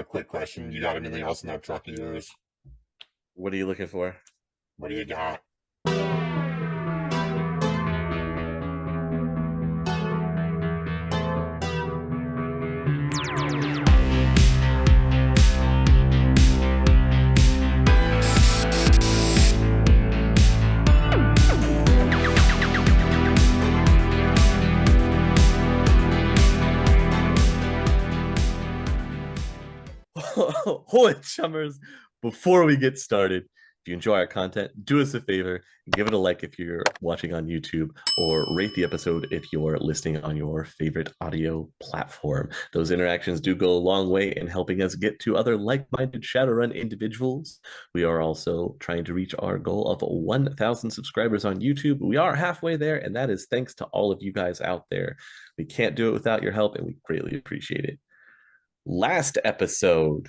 Quick question. You got anything else in that truck of yours? What are you looking for? What do you got? Holy chummers, before we get started, if you enjoy our content, do us a favor, give it a like if you're watching on YouTube, or rate the episode if you're listening on your favorite audio platform. Those interactions do go a long way in helping us get to other like-minded Shadowrun individuals. We are also trying to reach our goal of 1,000 subscribers on YouTube. We are halfway there, and that is thanks to all of you guys out there. We can't do it without your help, and we greatly appreciate it. Last episode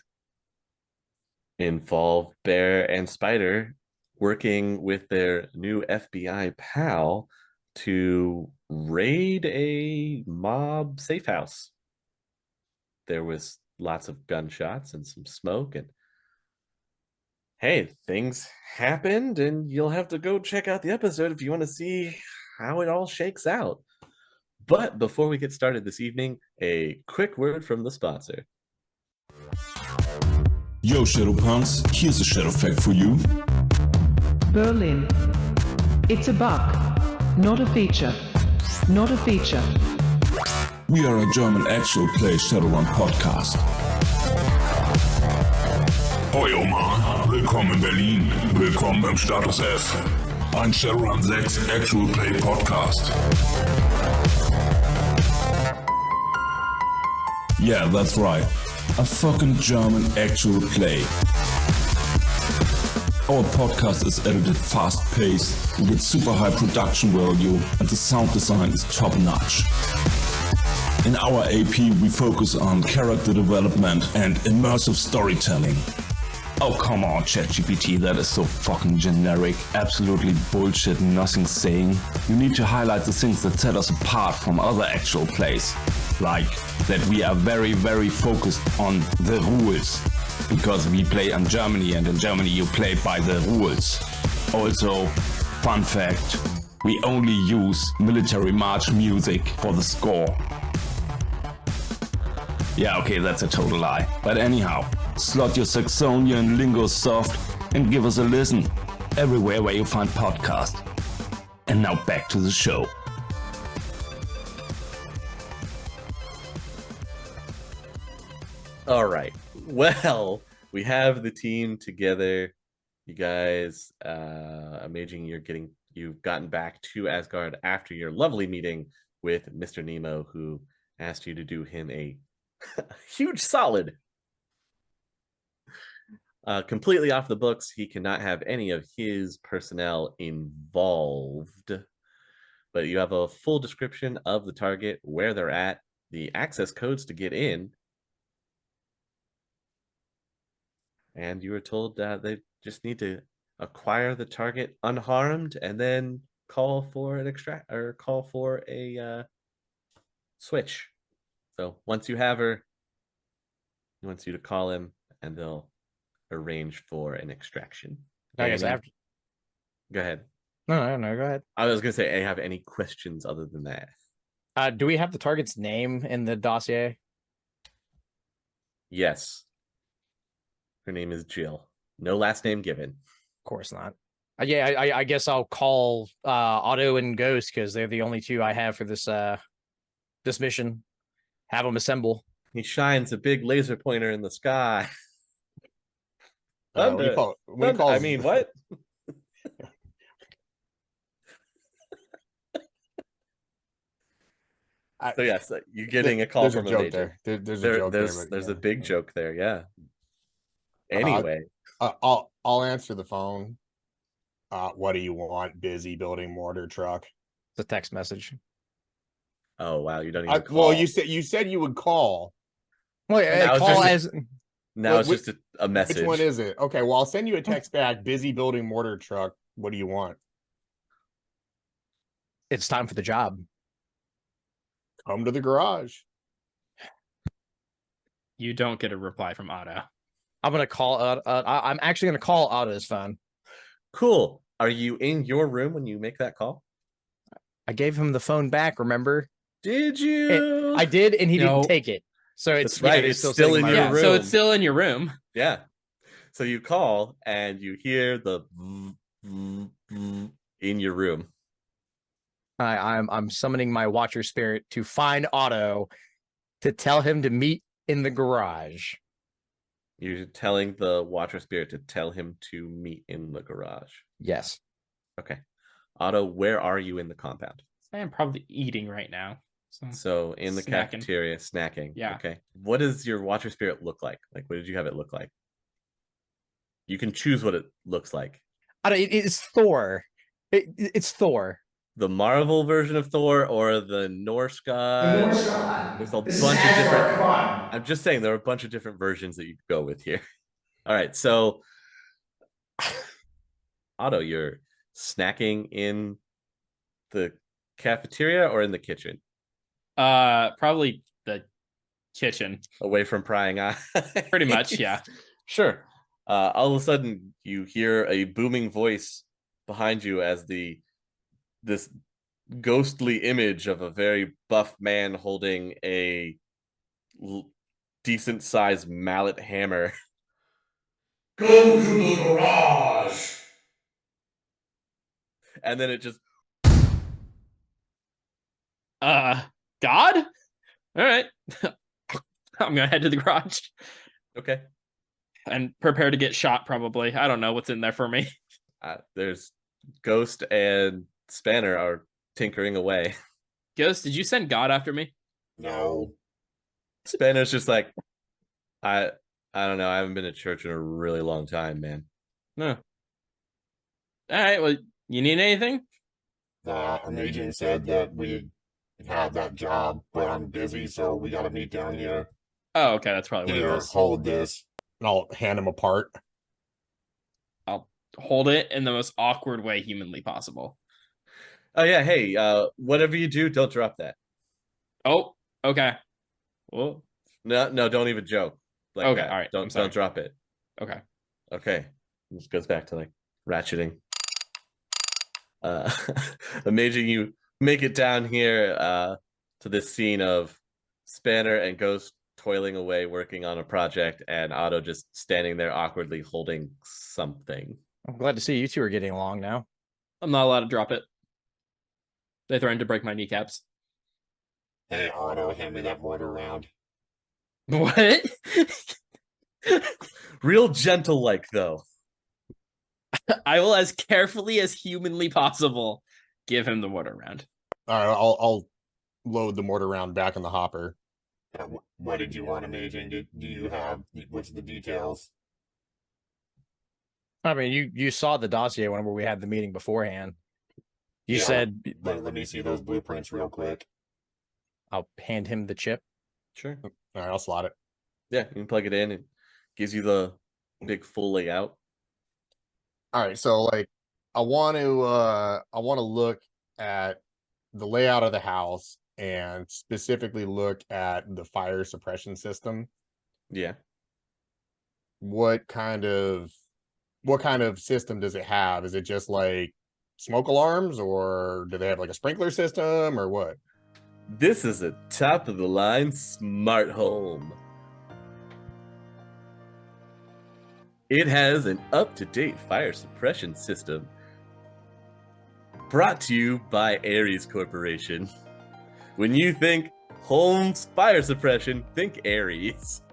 involved Bear and Spider working with their new FBI pal to raid a mob safe house. There was lots of gunshots and some smoke, and hey, things happened, and you'll have to go check out the episode if you want to see how it all shakes out. But before we get started this evening, a quick word from the sponsor. Yo, Shadowpunks, here's a Shadow fact for you. Berlin. It's a bug, not a feature. Not a feature. We are a German actual play Shadowrun podcast. Hoi Oma, willkommen in Berlin, willkommen im Status F. Ein Shadowrun 6 Actual Play Podcast. Yeah, that's right. A fucking German actual play. Our podcast is edited fast-paced, we get super high production value, and the sound design is top-notch. In our AP, we focus on character development and immersive storytelling. Oh, come on, ChatGPT, that is so fucking generic. Absolutely bullshit, nothing saying. You need to highlight the things that set us apart from other actual plays. Like that we are very, very focused on the rules. Because we play in Germany, and in Germany you play by the rules. Also, fun fact, we only use military march music for the score. Yeah, okay, that's a total lie. But anyhow, slot your Saxonian lingo soft and give us a listen everywhere where you find podcasts. And now back to the show. All right. Well, we have the team together. You guys, Amaging, you've gotten back to Asgard after your lovely meeting with Mr. Nemo, who asked you to do him a huge solid. Completely off the books. He cannot have any of his personnel involved. But you have a full description of the target, where they're at, the access codes to get in. And you were told that they just need to acquire the target unharmed and then call for an switch. So once you have her, he wants you to call him and they'll arrange for an extraction. I guess I have to... Go ahead. No, go ahead. I was gonna say, I have any questions other than that? Do we have the target's name in the dossier? Yes. Her name is Jill. No last name given. Of course not. Yeah, I guess I'll call Otto and Ghost because they're the only two I have for this this mission. Have them assemble. He shines a big laser pointer in the sky. I mean, what? So yes, you're getting a call from a major. There's a joke there. There's a big joke there, yeah. Anyway, I'll answer the phone. What do you want? Busy building mortar truck. It's a text message. Oh wow, you don't even call. Well, you said you would call. Well, yeah, call as now it's just a message. Which one is it? Okay, well, I'll send you a text back. Busy building mortar truck. What do you want? It's time for the job. Come to the garage. You don't get a reply from Otto. I'm gonna call. I'm actually gonna call Otto's phone. Cool. Are you in your room when you make that call? I gave him the phone back. Remember? Did you? I did, and he No. didn't take it. So it's That's right, it's it's still sitting in my your Yeah, so room. it's still in your room. Yeah. So you call and you hear the in your room. I'm summoning my Watcher spirit to find Otto, to tell him to meet in the garage. You're telling the Watcher Spirit to tell him to meet in the garage. Yes. Okay. Otto, where are you in the compound? I am probably eating right now. So in the Snacking. cafeteria, snacking. Yeah. Okay. What does your Watcher Spirit look like? Like, what did you have it look like? You can choose what it looks like. It's Thor. It's Thor. The Marvel version of Thor or the Norse god? There's a bunch of different. I'm just saying there are a bunch of different versions that you could go with here. All right, so Otto, you're snacking in the cafeteria or in the kitchen? Probably the kitchen. Away from prying eyes. Pretty much, yeah. Sure. All of a sudden, you hear a booming voice behind you as this ghostly image of a very buff man holding a decent sized mallet hammer. Go to the garage! And then it just God? All right. I'm gonna head to the garage okay. and prepare to get shot, probably. I don't know what's in there for me. There's Ghost and Spanner are tinkering away. Ghost, did you send God after me? No. Spanner's just like, I don't know. I haven't been to church in a really long time, man. No. All right, well, you need anything? Amaging said that we have that job, but I'm busy, so we gotta meet down here. Oh, okay, that's probably what it Here, is. hold this. And I'll hand him a part. I'll hold it in the most awkward way humanly possible. Oh yeah, hey, whatever you do, don't drop that. Oh, okay. Well, No, don't even joke. Like okay, that. all right. I'm sorry. Don't drop it. Okay. Okay. This goes back to like ratcheting. Amazing you make it down here to this scene of Spanner and Ghost toiling away working on a project and Otto just standing there awkwardly holding something. I'm glad to see you two are getting along now. I'm not allowed to drop it. They threatened to break my kneecaps. Hey, Otto, hand me that mortar round. What? Real gentle like though. I will, as carefully as humanly possible, give him the mortar round. All right, I'll load the mortar round back in the hopper. What did you want, Amaging? Do you have, what's the details? I mean, you saw the dossier whenever we had the meeting beforehand. You Yeah, said Let me see those blueprints real quick. I'll hand him the chip. Sure. All right, I'll slot it. Yeah, you can plug it in. It gives you the big full layout. All right, so like I want to look at the layout of the house and specifically look at the fire suppression system. Yeah. What kind of system does it have? Is it just like smoke alarms, or do they have like a sprinkler system, or what? This is a top of the line smart home. It has an up-to-date fire suppression system. Brought to you by Ares Corporation. When you think home's fire suppression, think Ares.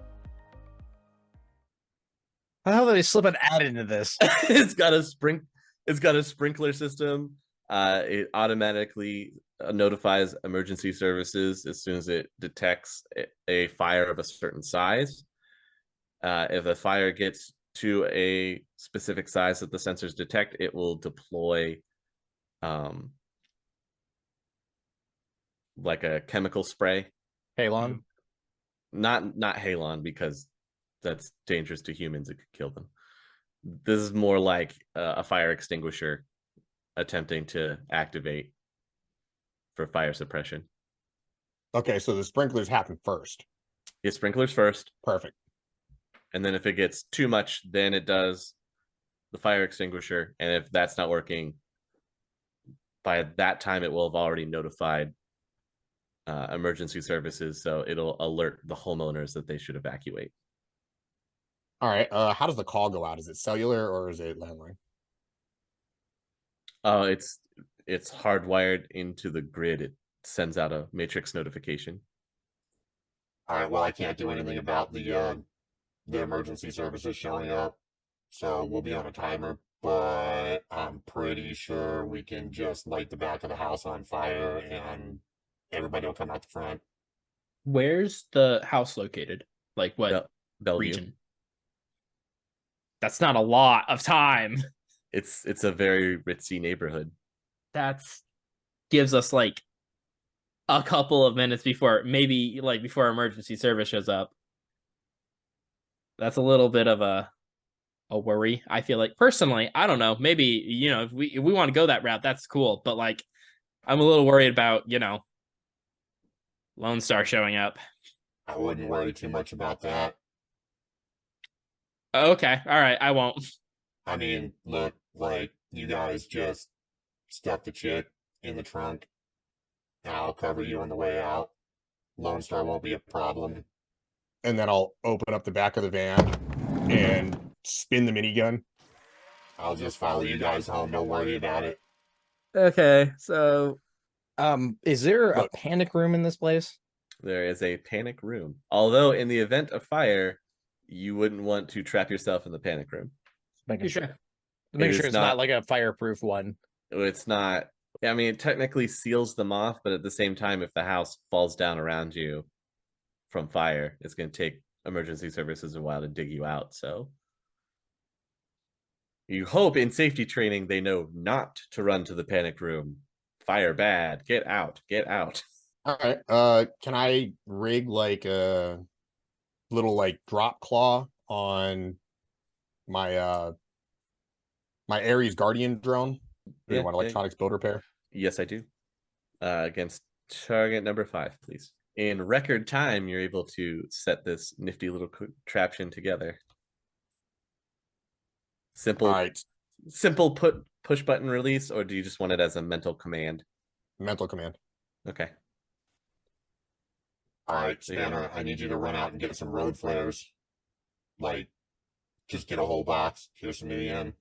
How do they slip an ad into this? It's got a sprinkler system. It automatically notifies emergency services as soon as it detects a fire of a certain size. If the fire gets to a specific size that the sensors detect, it will deploy like a chemical spray. Halon? Not halon, because that's dangerous to humans. It could kill them. This is more like a fire extinguisher attempting to activate for fire suppression. Okay, so the sprinklers happen first. Get sprinklers first, Perfect. and then if it gets too much, then it does the fire extinguisher. And if that's not working, by that time it will have already notified emergency services, so it'll alert the homeowners that they should evacuate. All right. How does the call go out? Is it cellular or is it landline? Oh, it's hardwired into the grid. It sends out a matrix notification. All right, well, I can't do anything about the emergency services showing up, so we'll be on a timer. But I'm pretty sure we can just light the back of the house on fire, and everybody will come out the front. Where's the house located? Like what Bellevue. region? That's not a lot of time. It's a very ritzy neighborhood. That's gives us like a couple of minutes before before emergency service shows up. That's a little bit of a worry. I feel like personally, I don't know, maybe, if we want to go that route, that's cool, but like I'm a little worried about, Lone Star showing up. I wouldn't worry too much about that. Okay, all right, I won't. I mean, look, like, you guys just stuff the chick in the trunk, and I'll cover you on the way out. Lone Star won't be a problem. And then I'll open up the back of the van and spin the minigun. I'll just follow you guys home. Don't worry about it. Okay, so is there a Look. panic room in this place? There is a panic room. Although in the event of fire, you wouldn't want to trap yourself in the panic room. Making sure. sure. Make It sure is it's not like a fireproof one. It's not. I mean, it technically seals them off, but at the same time, if the house falls down around you from fire, it's going to take emergency services a while to dig you out. So you hope in safety training they know not to run to the panic room. Fire bad. Get out. Get out. All right. Can I rig like a little like drop claw on my my Ares Guardian drone? Yeah, You want electronics build repair? Yes, I do. Against target number 5, please. In record time, you're able to set this nifty little contraption together. Simple, All right. simple push button release, or do you just want it as a mental command? Mental command. Okay. All right, Spanner, I need you to run out and get some road flares. Like, just get a whole box. Here's some new yen.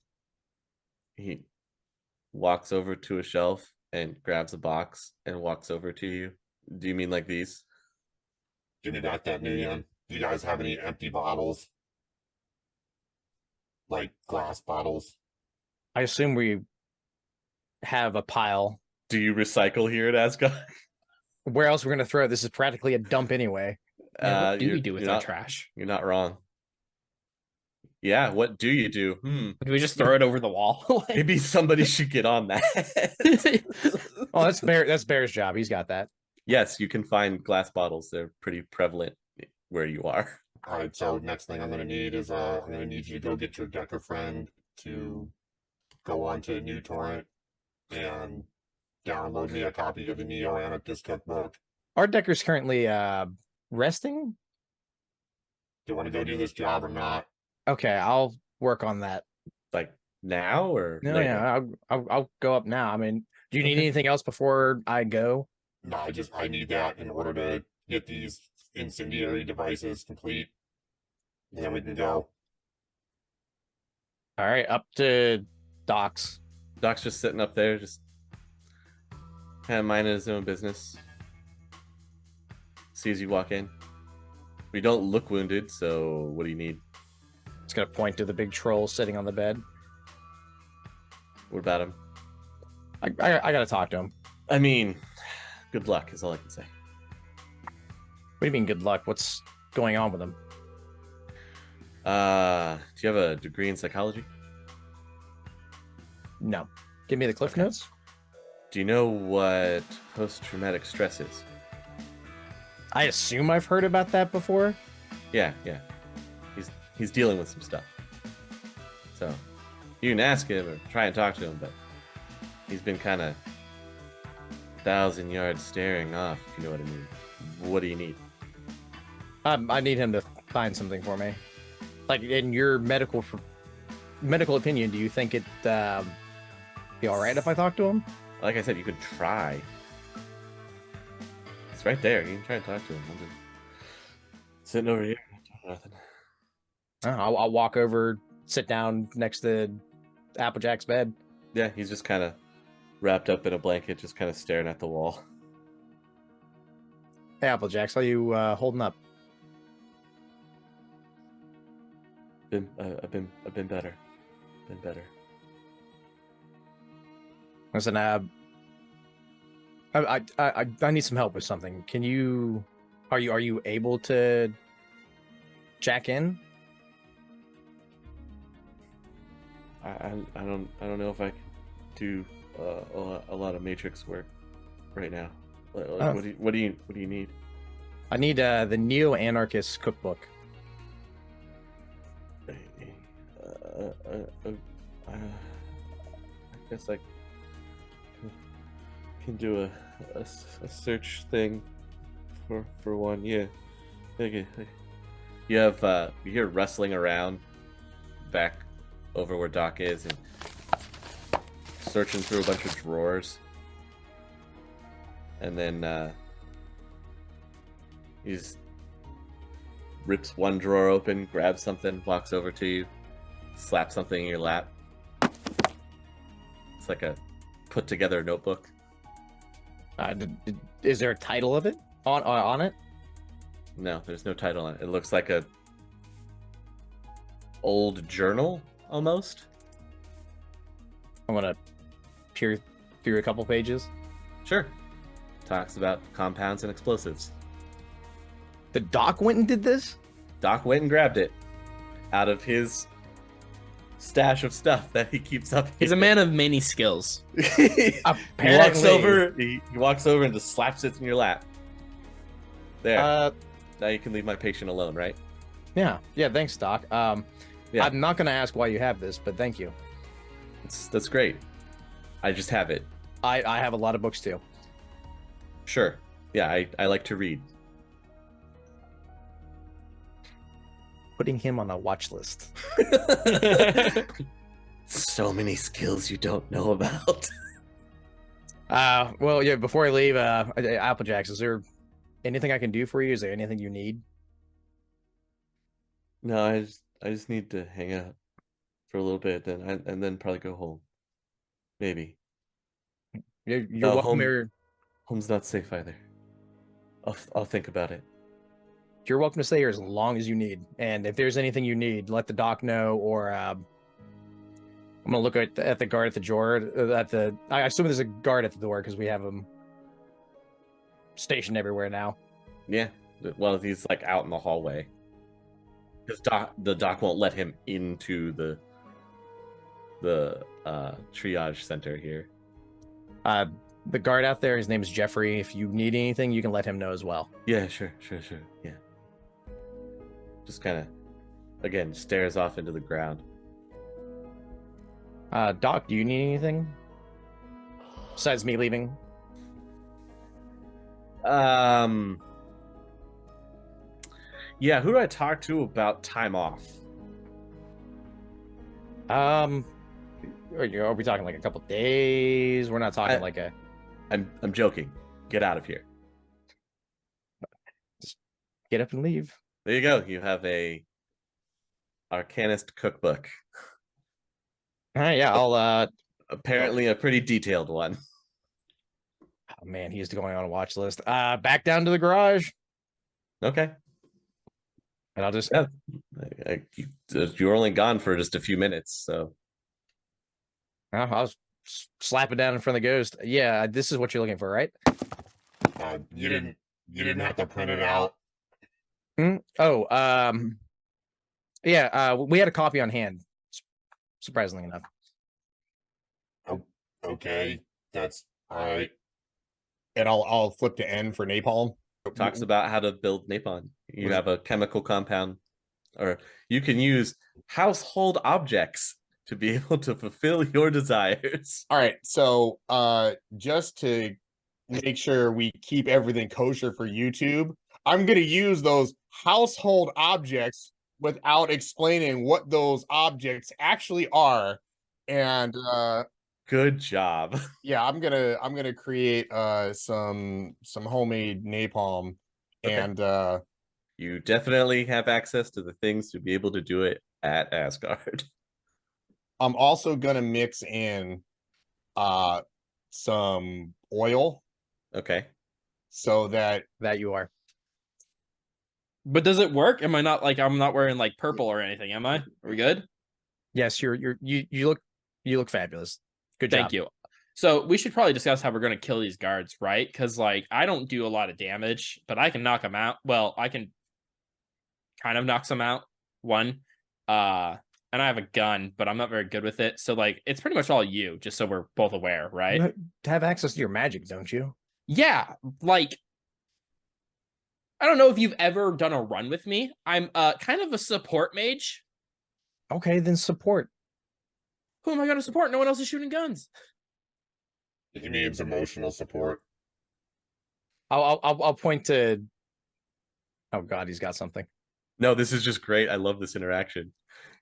He walks over to a shelf and grabs a box and walks over to you. Do you mean like these? Give me back that new yen. Do you guys have any empty bottles? Like glass bottles? I assume we have a pile. Do you recycle here at Asgard? Where else we're gonna throw it? This is practically a dump anyway. what do we you're- do with you're our not- trash? You're not wrong. Yeah, what do you do? Do we just throw it over the wall? Like- Maybe somebody should get on that. Oh, that's Bear's job. He's got that. Yes, you can find glass bottles. They're pretty prevalent where you are. All right, so next thing I'm gonna need is I'm gonna need you to go get your Decker friend to go onto New Torrent and download me a copy of the Neo Anarchist cookbook. Art Decker's currently resting. Do you want to go do this job or not? Okay, I'll work on that. Like now or No, later? yeah, I'll go up now. I mean, do you need anything else before I go? No, I need that in order to get these incendiary devices complete. Then we can go. All right, up to Doc's. Doc's just sitting up there, just kind of minding his own business. Sees you walk in. We don't look wounded, so what do you need? It's gonna point to the big troll sitting on the bed. What about him? I gotta talk to him. I mean, good luck is all I can say. What do you mean, good luck? What's going on with him? Do you have a degree in psychology? No. Give me the cliff notes. Do you know what post-traumatic stress is? I assume I've heard about that before. Yeah. He's dealing with some stuff. So you can ask him or try and talk to him, but he's been kind of 1,000 yards staring off, if you know what I mean. What do you need? I need him to find something for me. Like, in your medical opinion, do you think it be all right if I talk to him? Like I said, you could try. It's right there. You can try and talk to him. I'm just sitting over here. Nothing. I'll walk over, sit down next to Applejack's bed. Yeah, he's just kind of wrapped up in a blanket, just kind of staring at the wall. Hey, Applejack, how you holding up? I've been better. Been better. Listen, I need some help with something. Can you? Are you able to jack in? I don't know if I can do a lot of matrix work right now. What do you need? I need the Neo-Anarchist cookbook. I guess I can do a search thing for one. Yeah. Okay. You have you hear rustling around back over where Doc is and searching through a bunch of drawers, and then he's rips one drawer open, grabs something, walks over to you, slaps something in your lap. It's like a put together notebook. Is there a title of it on it? No, there's no title on it. It looks like a old journal almost. I'm gonna peer through a couple pages. Sure. Talks about compounds and explosives. The Doc went and did this? Doc went and grabbed it out of his stash of stuff that he keeps up. He's a man of many skills. He walks over. He walks over and just slaps it in your lap. There. Now you can leave my patient alone, right? Yeah. Thanks, Doc. Yeah. I'm not gonna ask why you have this, but thank you. That's great. I just have it. I have a lot of books too. Sure. Yeah, I like to read. Putting him on a watch list. So many skills you don't know about. Well, yeah. Before I leave, Applejacks, is there anything I can do for you? Is there anything you need? No, I just need to hang out for a little bit, and then probably go home. Maybe. You're welcome here. Home's not safe either. I'll think about it. You're welcome to stay here as long as you need. And if there's anything you need, let the Doc know. Or I'm gonna look at the guard at the door. I assume there's a guard at the door because we have them stationed everywhere now. Yeah. Well, he's like out in the hallway. Because the Doc won't let him into the triage center here. The guard out there, his name is Jeffrey. If you need anything, you can let him know as well. Yeah, sure. Yeah. Just kind of, again, stares off into the ground. Doc, do you need anything besides me leaving? Yeah, who do I talk to about time off? Are we talking like a couple days? We're not talking like a. I'm joking. Get out of here. Just get up and leave. There you go. You have a Arcanist cookbook. All right, yeah, I'll apparently a pretty detailed one. Oh man, he's going on a watch list. Back down to the garage. Okay. And I'll just you're only gone for just a few minutes, so I'll slap it down in front of the ghost. Yeah, this is what you're looking for, right? You didn't have to print it out. Oh, yeah, we had a copy on hand, surprisingly enough. Okay, that's all right. And I'll flip to N for napalm. Talks about how to build napalm. You have a chemical compound, or you can use household objects to be able to fulfill your desires. All right, so just to make sure we keep everything kosher for YouTube, I'm gonna use those household objects without explaining what those objects actually are. And Good job. yeah, I'm gonna create some homemade napalm. Okay. And You definitely have access to the things to be able to do it at Asgard. I'm also gonna mix in some oil Okay. so that you are. But does it work? Am I not like I'm not wearing like purple or anything? Am I? Are we good? Yes, you look fabulous. Good job. Thank you. So we should probably discuss how we're going to kill these guards, right? Because like I don't do a lot of damage, but I can knock them out. Well, I can kind of knock some out. One, and I have a gun, but I'm not very good with it. So like it's pretty much all you, just so we're both aware, right? You have access to your magic, don't you? Yeah, like I don't know if you've ever done a run with me. I'm kind of a support mage. Okay, then support. Who am I going to support? No one else is shooting guns. He needs emotional support. I'll point to. Oh God, he's got something. No, this is just great. I love this interaction.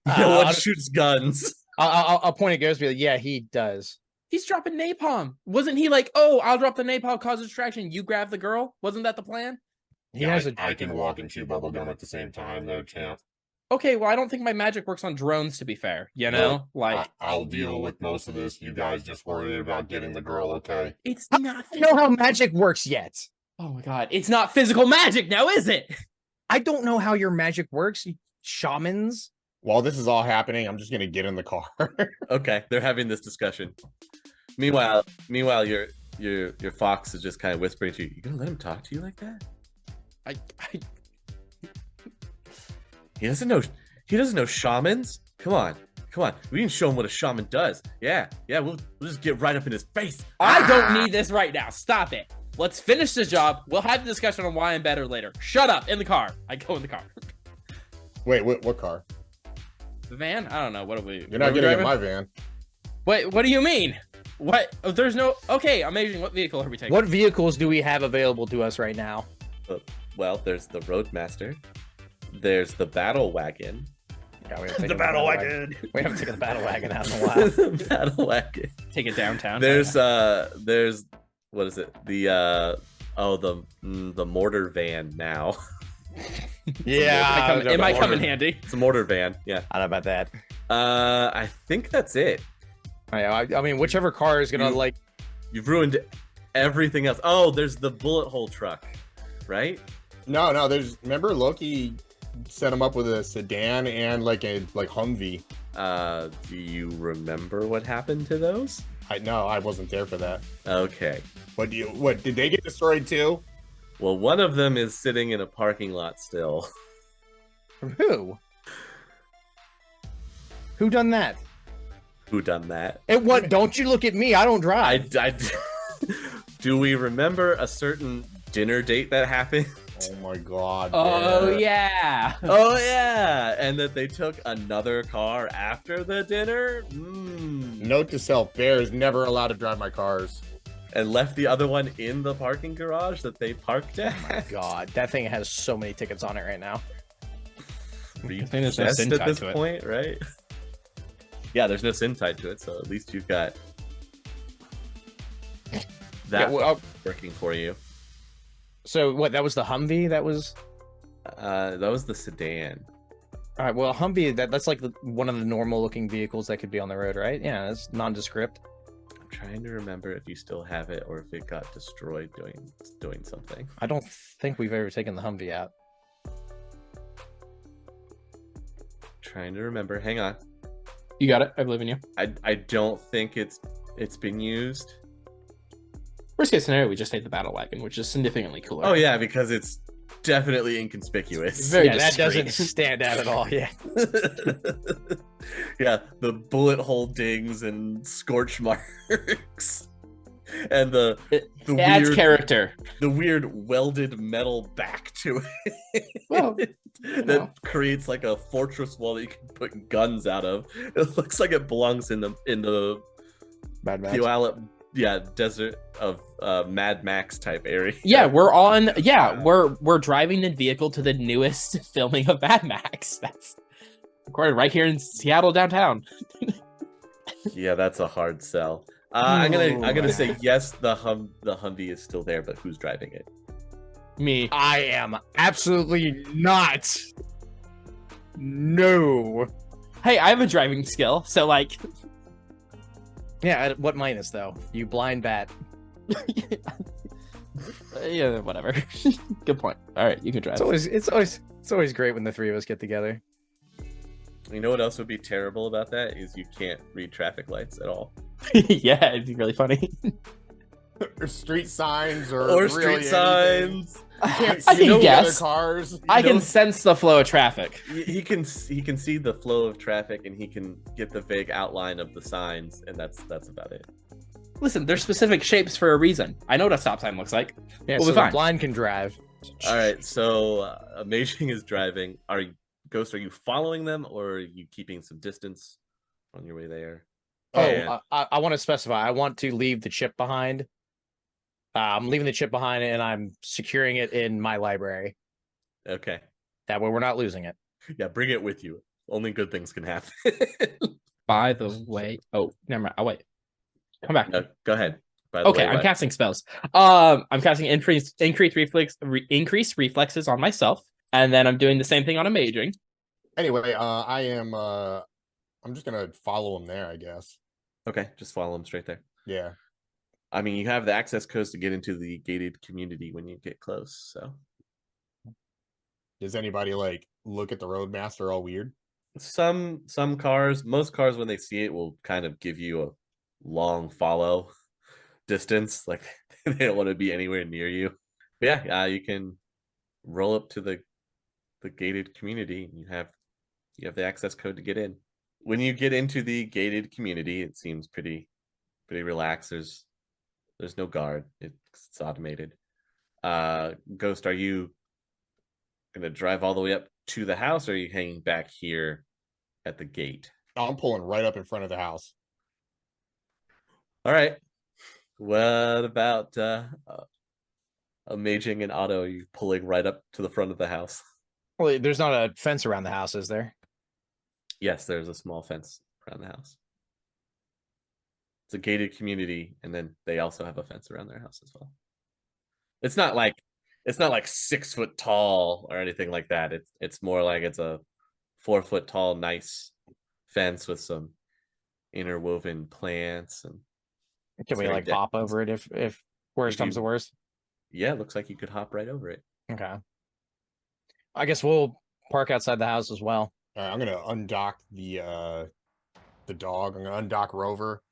Uh, No one I'll- shoots guns. I'll point at Ghost. Be like, yeah, he does. He's dropping napalm. Wasn't he like, oh, I'll drop the napalm, cause a distraction. You grab the girl. Wasn't that the plan? He has a. I can walk and chew bubblegum at the same time, though, champ. Okay, well, I don't think my magic works on drones, to be fair. You know? Like, I'll deal with most of this. You guys just worry about getting the girl, okay? it's not. I don't know how magic works yet. Oh my god, it's not physical magic now, is it? I don't know how your magic works. Shamans. while this is all happening, I'm just gonna get in the car. Okay, they're having this discussion. Meanwhile, your fox is just kind of whispering to you. You gonna let him talk to you like that? I He doesn't know shamans. Come on. We can show him what a shaman does. Yeah. We'll just get right up in his face. don't need this right now. Stop it. Let's finish the job. We'll have the discussion on why I'm better later. Shut up. In the car. I go in the car. Wait, what car? The van? I don't know. What are we? You're not getting in my van. Wait, what do you mean? What? Oh, there's no. Okay, amazing. What vehicle are we taking? What vehicles do we have available to us right now? Well, there's the Roadmaster. There's the Battle Wagon. Yeah, we haven't taken We haven't taken the battle wagon out in a while. The Battle Wagon. Take it downtown. There's what is it? The mortar van now. Yeah, it might come in handy. It's a mortar van. Yeah. I don't know about that. I think that's it. I mean, whichever car is gonna like. You've ruined everything else. Oh, there's the bullet hole truck, right? No, remember Loki set him up with a sedan and like Humvee. Do you remember what happened to those? I wasn't there for that. Okay. What did they get destroyed too? Well, one of them is sitting in a parking lot still. From who? Who done that? Who done that? And what? Don't you look at me? I don't drive. Do we remember a certain dinner date that happened? Oh my god. Oh yeah. Oh yeah, and that they took another car after the dinner. Note to self: Bear is never allowed to drive my cars. And left the other one in the parking garage that they parked at. Oh my god, that thing has so many tickets on it right now. I think there's no Best sin at tied this to it. point, right? Yeah, there's no sin tied to it, so at least you've got that working for you. So what? That was the Humvee. That was the sedan. all right. Well, Humvee. That's like one of the normal looking vehicles that could be on the road, right? Yeah, it's nondescript. I'm trying to remember if you still have it or if it got destroyed doing something. I don't think we've ever taken the Humvee out. Trying to remember. Hang on. You got it. I believe in you. I don't think it's been used. Worst case scenario, we just take the battle wagon, which is significantly cooler. Oh yeah, because it's definitely inconspicuous. Very that discreet. doesn't stand out at all. Yeah. Yeah, the bullet hole dings and scorch marks, and it adds weird character. the weird welded metal back to it. Well, that creates like a fortress wall that you can put guns out of. It looks like it belongs in the Mad Max. Puyallup desert of Mad Max type area. Yeah, we're driving the vehicle to the newest filming of Mad Max. That's recorded right here in Seattle downtown. Yeah, that's a hard sell. I'm gonna say yes. The Humvee is still there, but who's driving it? Me. I am absolutely not. No. Hey, I have a driving skill, so like. Yeah, what minus though? You blind bat. Yeah, whatever. Good point. All right, you can drive. It's always great when the three of us get together. You know what else would be terrible about that is you can't read traffic lights at all. Yeah, it'd be really funny. Or street signs or Or really street anything. signs. You can't I see can the guess. other cars. I can sense the flow of traffic. He can see the flow of traffic, and he can get the vague outline of the signs, and that's about it. Listen, they're specific shapes for a reason. I know what a stop sign looks like. Yeah, We'll so be the fine. blind can drive. All right, so Amaging is driving. Ghost, are you following them, or are you keeping some distance on your way there? Oh, I want to specify. I want to leave the chip behind. I'm leaving the chip behind, and I'm securing it in my library. Okay. That way, we're not losing it. Yeah, bring it with you. Only good things can happen. By the way, oh, never mind. I'll wait. Come back. No, go ahead. By the Okay, way, I'm what? casting spells. I'm casting increased reflexes on myself, and then I'm doing the same thing on Amaging. Anyway, I'm just gonna follow him there, I guess. Okay, just follow him straight there. Yeah. I mean, you have the access codes to get into the gated community when you get close, so. Does anybody like look at the roadmaster all weird? Some cars, most cars, when they see it, will kind of give you a long follow distance. Like they don't want to be anywhere near you. But yeah, you can roll up to the gated community, and you have the access code to get in. When you get into the gated community, it seems pretty relaxed. There's no guard. It's automated. Ghost, are you gonna drive all the way up to the house, or are you hanging back here at the gate? I'm pulling right up in front of the house. All right. What about Amaging and Otto? Are you pulling right up to the front of the house? Well, there's not a fence around the house, is there? Yes, there's a small fence around the house. It's a gated community, and then they also have a fence around their house as well. It's not like 6 foot tall or anything like that. It's more like it's a 4 foot tall, nice fence with some interwoven plants. And Can we like hop over it if worst comes to worst? Yeah, it looks like you could hop right over it. Okay. I guess we'll park outside the house as well. I'm gonna undock the dog. I'm gonna undock Rover,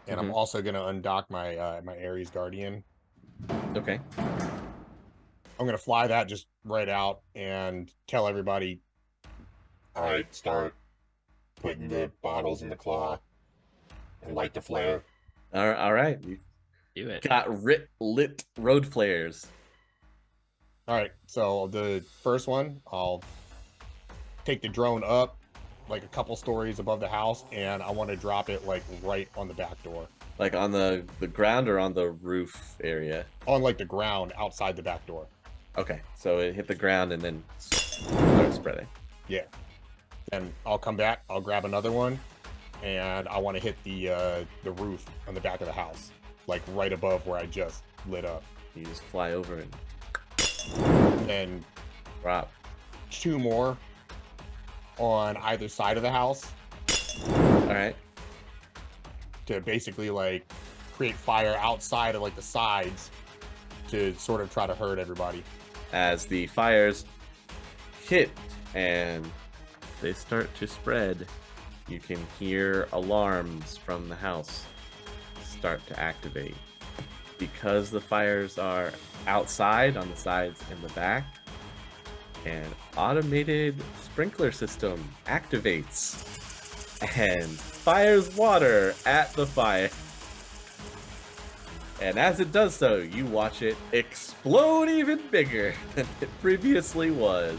and I'm also gonna undock my my Ares Guardian. Okay. I'm gonna fly that just right out and tell everybody. All right, start putting the bottles in the claw and light the flare. All right. You Do it. got lit road flares. All right, so the first one, I'll take the drone up like a couple stories above the house, and I want to drop it like right on the back door. Like on the ground or on the roof area? On like the ground outside the back door. Okay, so it hit the ground and then start spreading. Yeah. Then I'll come back, I'll grab another one, and I want to hit the roof on the back of the house, like right above where I just lit up. You just fly over and And drop. 2 more on either side of the house All right. to basically like create fire outside of like the sides to sort of try to hurt everybody. As the fires hit and they start to spread, you can hear alarms from the house start to activate. Because the fires are outside on the sides and the back, an automated sprinkler system activates and fires water at the fire. And as it does so, you watch it explode even bigger than it previously was.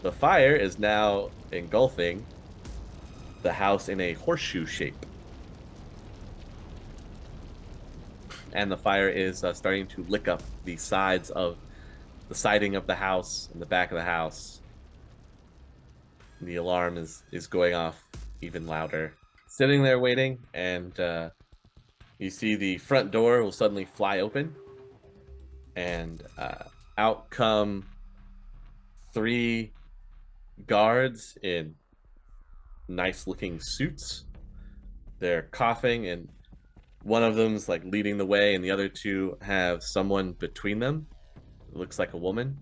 The fire is now engulfing the house in a horseshoe shape. and the fire is starting to lick up the sides of the siding of the house and the back of the house. The alarm is going off even louder. Sitting there waiting, and you see the front door will suddenly fly open, and out come 3 guards in nice-looking suits. They're coughing, and one of them's like leading the way, and the other 2 have someone between them. It looks like a woman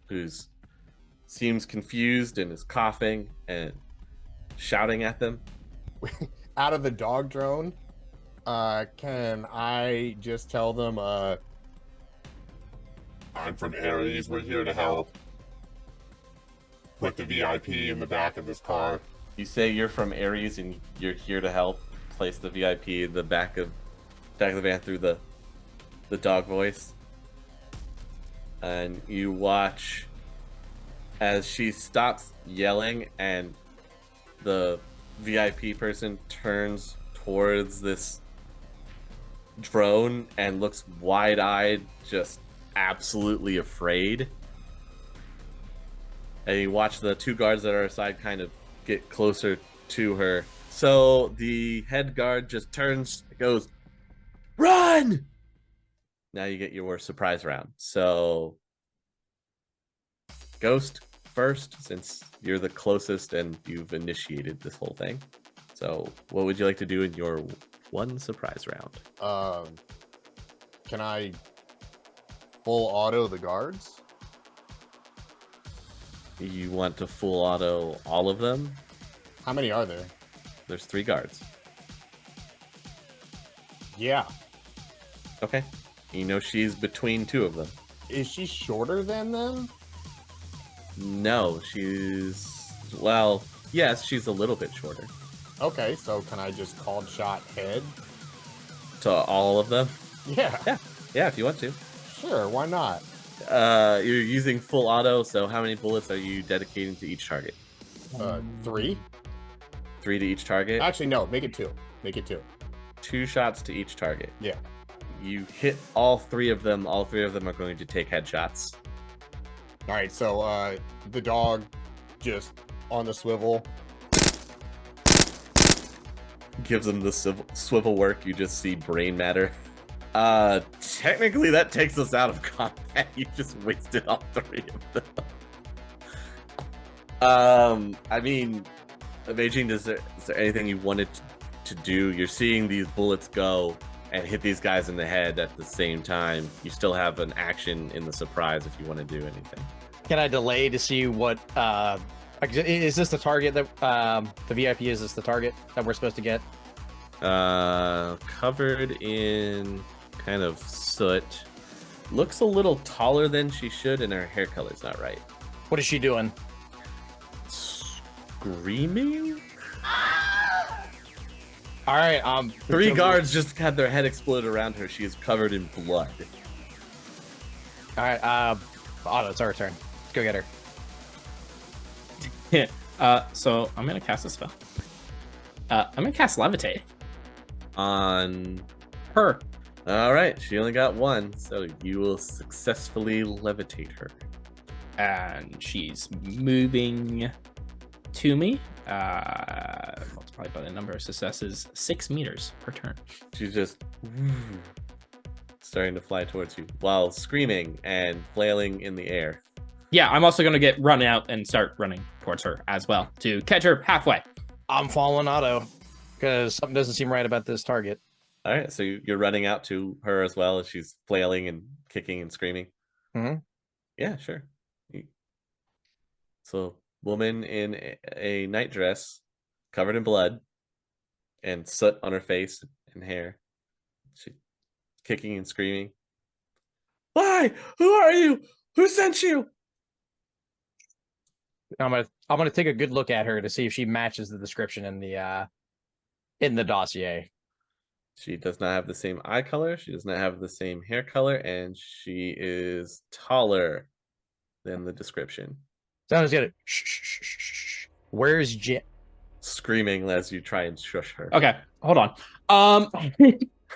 who's seems confused and is coughing and shouting at them. Out of the dog drone, can I just tell them, I'm from Ares. We're here to help. Put the VIP in the back of this car. You say you're from Ares and you're here to help. Place the VIP in the back of the van through the dog voice. And you watch as she stops yelling and the VIP person turns towards this drone and looks wide-eyed, just absolutely afraid. And you watch the 2 guards that are aside kind of get closer to her. So the head guard just turns, goes, "Run!" Now you get your surprise round. So Ghost first, since you're the closest and you've initiated this whole thing. So what would you like to do in your 1 surprise round? Can I full auto the guards? You want to full auto all of them? How many are there? There's 3 guards. Yeah. Okay. You know she's between 2 of them. Is she shorter than them? No, she's... Well, yes, she's a little bit shorter. Okay, so can I just called shot head? To all of them? Yeah. Yeah, if you want to. Sure, why not? You're using full auto, so how many bullets are you dedicating to each target? 3? 3 to each target? Actually, no, make it 2. Make it 2. 2 shots to each target. Yeah. You hit all 3 of them. All 3 of them are going to take headshots. All right, so the dog just on the swivel. Gives them the swivel work. You just see brain matter. Technically that takes us out of combat. You just wasted all 3 of them. I mean, Amaging, is there anything you wanted to do? You're seeing these bullets go and hit these guys in the head at the same time. You still have an action in the surprise if you want to do anything. Can I delay to see what is this the target that the VIP, is this the target that we're supposed to get? Covered in kind of soot. Looks a little taller than she should, and her hair color's not right. What is she doing? Screaming? All right, 3 guards just had their head explode around her. She is covered in blood. All right, Otto, it's our turn. Let's go get her. Yeah. So I'm gonna cast a spell. I'm gonna cast Levitate On her. all right, she only got 1, so you will successfully levitate her. And she's moving to me. Multiplied by the number of successes, 6 meters per turn. She's just starting to fly towards you while screaming and flailing in the air. Yeah, I'm also gonna get run out and start running towards her as well to catch her halfway. I'm following Otto because something doesn't seem right about this target. All right, so you're running out to her as well as she's flailing and kicking and screaming. Mm-hmm. Yeah, sure. So, woman in a nightdress, covered in blood, and soot on her face and hair. She kicking and screaming. Why? Who are you? Who sent you? I'm gonna take a good look at her to see if she matches the description in the dossier. She does not have the same eye color. She does not have the same hair color, and she is taller than the description. Sounds good. Shh, shh, shh, shh. Where's Jim? Screaming as you try and shush her. Okay, hold on.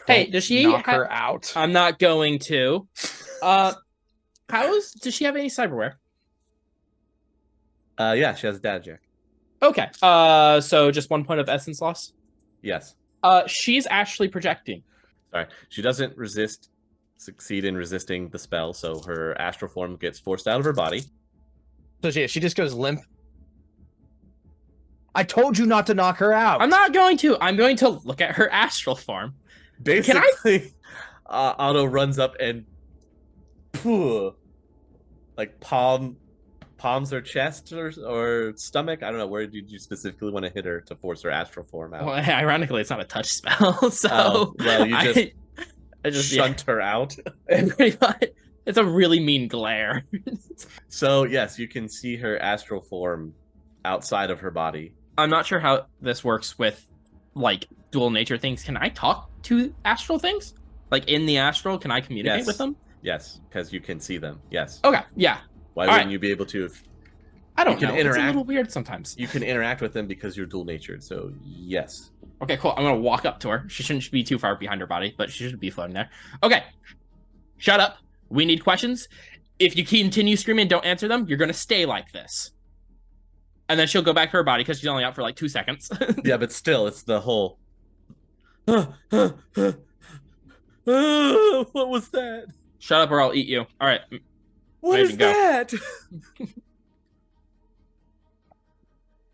Hey, Don't does she knock her out? I'm not going to. Does she have any cyberware? Yeah, she has a data check. Okay. So just 1 point of essence loss. Yes. She's actually projecting. Sorry, she doesn't succeed in resisting the spell, so her astral form gets forced out of her body. So she just goes limp. I told you not to knock her out. I'm not going to. I'm going to look at her astral form. Basically, Otto runs up and like palms her chest or stomach. I don't know, where did you specifically want to hit her to force her astral form out? Well, ironically, it's not a touch spell, so well, you just I just shunt her out. Pretty much. It's a really mean glare. So yes, you can see her astral form outside of her body. I'm not sure how this works with like dual nature things. Can I talk to astral things? Like in the astral, can I communicate with them? Yes, because you can see them. Yes. Okay, yeah. Why wouldn't you be able to? If I don't you know. can It's a interact- little weird sometimes. You can interact with them because you're dual natured. So yes. Okay, cool. I'm gonna walk up to her. She shouldn't be too far behind her body, but she should be floating there. Okay. Shut up. We need questions. If you continue screaming and don't answer them, you're gonna stay like this. And then she'll go back to her body because she's only out for like 2 seconds. Yeah, but still, it's the whole. What was that? Shut up or I'll eat you. All right. What Amazing, is go. that?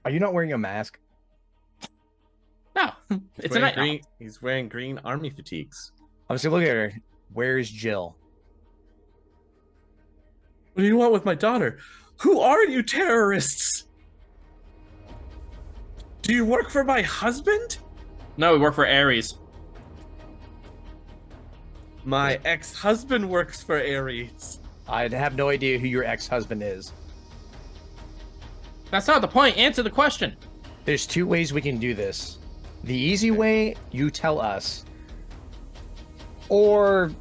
Are you not wearing a mask? No, it's a night. green. He's wearing green army fatigues. I'm just looking at her. Where's Jill? What do you want with my daughter? Who are you, terrorists? Do you work for my husband? No, we work for Ares. My ex-husband works for Ares. I have no idea who your ex-husband is. That's not the point. Answer the question. There's 2 ways we can do this. The easy way, you tell us. Or,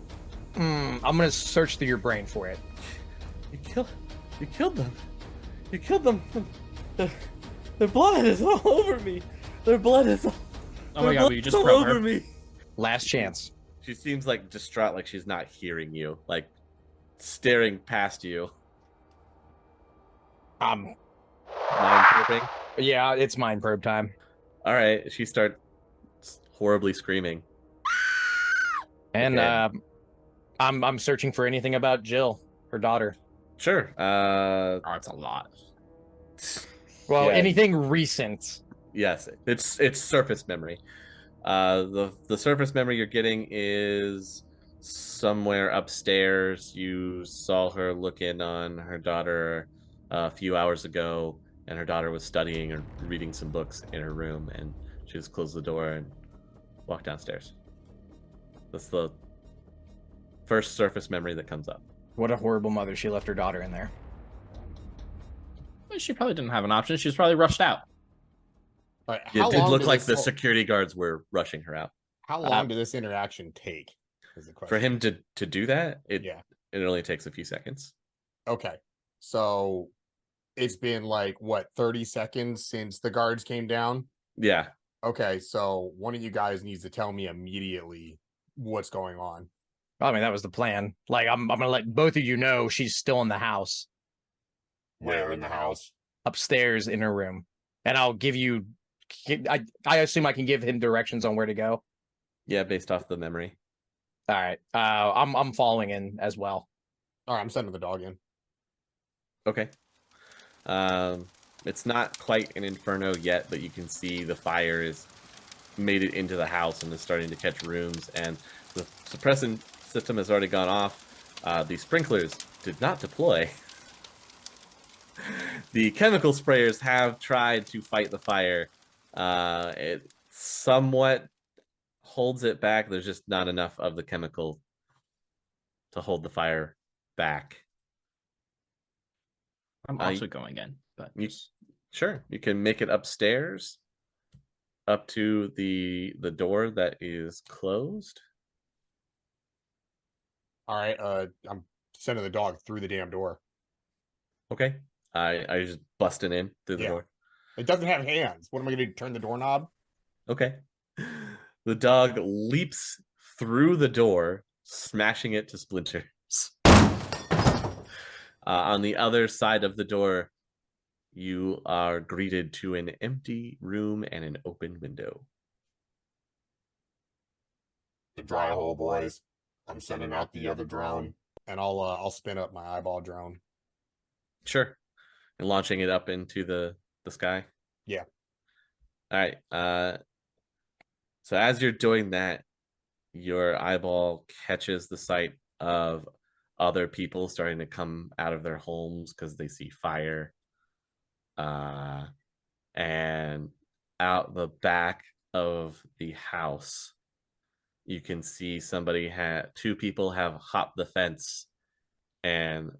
I'm gonna search through your brain for it. You killed them. You killed them. Their blood is all over me. Their blood is all, Oh my god, will you just all throw over her? me. Last chance. She seems like distraught, like she's not hearing you, like staring past you. Mind tripping. Yeah, it's mind probe time. All right, she starts horribly screaming. And Okay. I'm searching for anything about Jill, her daughter. Sure. Oh, it's a lot. Well, Yeah. anything recent. Yes, it's surface memory. The surface memory you're getting is somewhere upstairs. You saw her look in on her daughter a few hours ago, and her daughter was studying or reading some books in her room, and she just closed the door and walked downstairs. That's the first surface memory that comes up. What a horrible mother. She left her daughter in there. Well, she probably didn't have an option. She was probably rushed out. All right, It how did long look did like this the whole- security guards were rushing her out. How long did this interaction take? Is the question. For him to do that, it Yeah. only takes a few seconds. Okay. So it's been like what, 30 seconds since the guards came down? Yeah. Okay, so one of you guys needs to tell me immediately what's going on. I mean, that was the plan. Like, I'm gonna let both of you know she's still in the house, Where in the house? upstairs in her room, and I'll give you. I assume I can give him directions on where to go. Yeah, based off the memory. All right. I'm following in as well. All right, I'm sending the dog in. Okay. It's not quite an inferno yet, but you can see the fire is made it into the house and is starting to catch rooms, and the suppressant system has already gone off. The sprinklers did not deploy. The chemical sprayers have tried to fight the fire. It somewhat holds it back. There's just not enough of the chemical to hold the fire back. I'm also going in, but Sure, you can make it upstairs, up to the door that is closed. All right, I'm sending the dog through the damn door. Okay, I just busting in through the Yeah. door. It doesn't have hands. What am I going to do? Turn the doorknob? Okay, the dog leaps through the door, smashing it to splinters. On the other side of the door, you are greeted to an empty room and an open window. The dry hole, boys. I'm sending out the other drone. And I'll spin up my eyeball drone. Sure. And launching it up into the sky. Yeah. All right. So as you're doing that, your eyeball catches the sight of other people starting to come out of their homes because they see fire. And out the back of the house, you can see two people have hopped the fence, and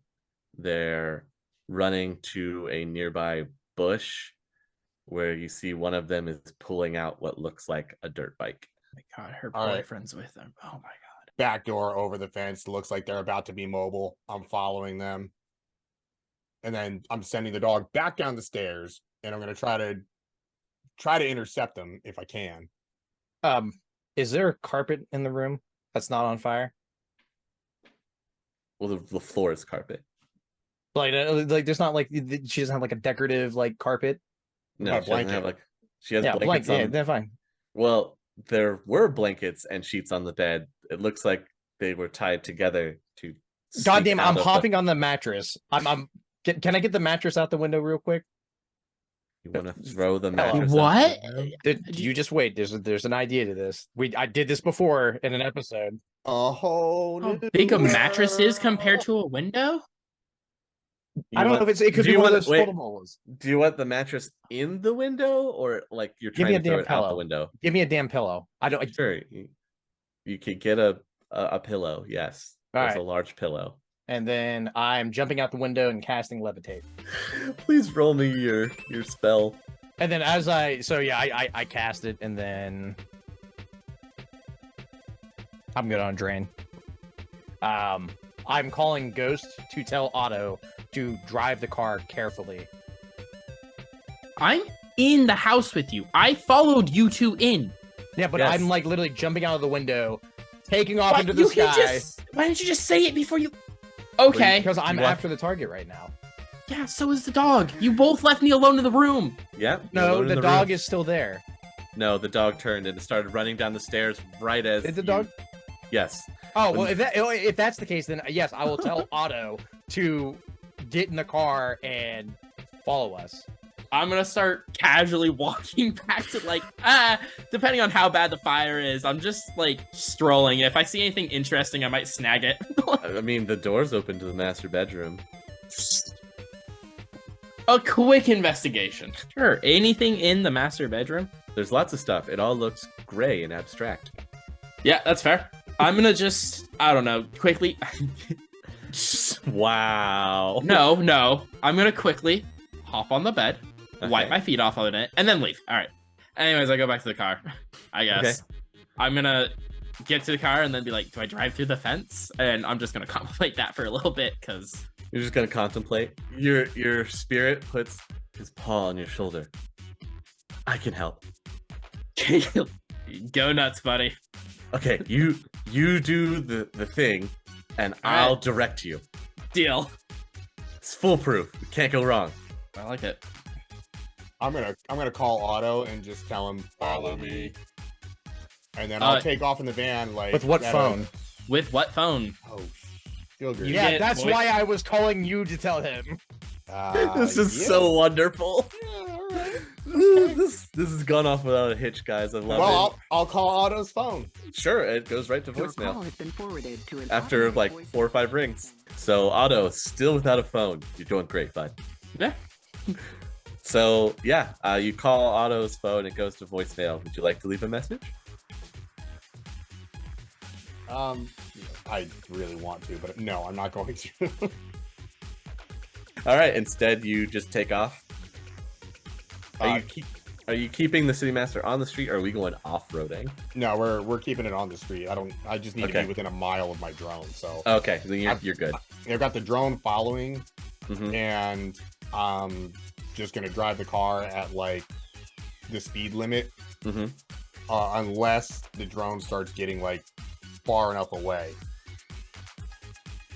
they're running to a nearby bush where you see one of them is pulling out what looks like a dirt bike. Oh my God, her All right. boyfriend's with them. Oh my God. Back door over the fence. Looks like they're about to be mobile. I'm following them. And then I'm sending the dog back down the stairs, and I'm going to try to intercept them if I can. Is there a carpet in the room that's not on fire? Well, the floor is carpet. Like there's not like she doesn't have like a decorative like carpet. No, Got a she doesn't have blanket. she has Yeah, blankets on. yeah, they're fine. Well, there were blankets and sheets on the bed. It looks like they were tied together to. Goddamn! I'm hopping on the mattress. Can I get the mattress out the window real quick? You want to throw the mattress? What? You just wait. There's an idea to this. I did this before in an episode. How big a mattress is compared to a window? I don't know if it could be one of those foldables. Do you want the mattress in the window, or like you're Give trying me a to throw damn it out pillow. the window? Give me a damn pillow. I don't. Sure, you could get a pillow. Yes, there's a large pillow. And then I'm jumping out the window and casting levitate. Please roll me your spell. And then I cast it, and then I'm good on drain. I'm calling Ghost to tell Otto to drive the car carefully. I'm in the house with you. I followed you two in. Yeah, but Yes. I'm like literally jumping out of the window, taking off into the sky. Why didn't you just say it before you? Okay. Because I'm after the target right now. Yeah, so is the dog. You both left me alone in the room. Yeah. No, the dog is still there. No, the dog turned and started running down the stairs right as. Is the dog? Yes. Oh well, if that's the case, then yes, I will tell Otto to get in the car and follow us. I'm gonna start casually walking back to depending on how bad the fire is. I'm just like strolling. If I see anything interesting, I might snag it. I mean, the door's open to the master bedroom. A quick investigation. Sure. Anything in the master bedroom? There's lots of stuff. It all looks gray and abstract. Yeah, that's fair. I'm gonna just, I don't know, quickly. Wow. No. I'm gonna quickly hop on the bed, wipe Okay. my feet off on it, and then leave. All right. Anyways, I go back to the car, I guess. Okay. I'm gonna get to the car and then be like, do I drive through the fence? And I'm just gonna contemplate that for a little bit, because... You're just gonna contemplate. Your spirit puts his paw on your shoulder. I can help. Go nuts, buddy. Okay, you do the thing, and I'll direct you. Deal. It's foolproof. You can't go wrong. I like it. I'm gonna call Otto and just tell him Follow me. and then I'll take off in the van. Like With what phone? With what phone? Oh, sugar. You Yeah, get that's voice- why I was calling you to tell him. This is yeah. so wonderful. Yeah, all right. This has gone off without a hitch, guys. I love Well, I'll call Otto's phone. it. Sure, it goes right to Your call voicemail has been forwarded to an after automated like voice 4 or 5 rings. So Otto, still without a phone. You're doing great, bud. Yeah. So yeah, you call Otto's phone. It goes to voicemail. Would you like to leave a message? I really want to, but no, I'm not going to. All right. Instead, you just take off. Are you keeping the city master on the street, or are we going off-roading? No, we're keeping it on the street. I just need to Okay. be within a mile of my drone. So Okay, then you're good. I've got the drone following, Mhm. and I'm just gonna drive the car at like the speed limit, Mhm. unless the drone starts getting like far enough away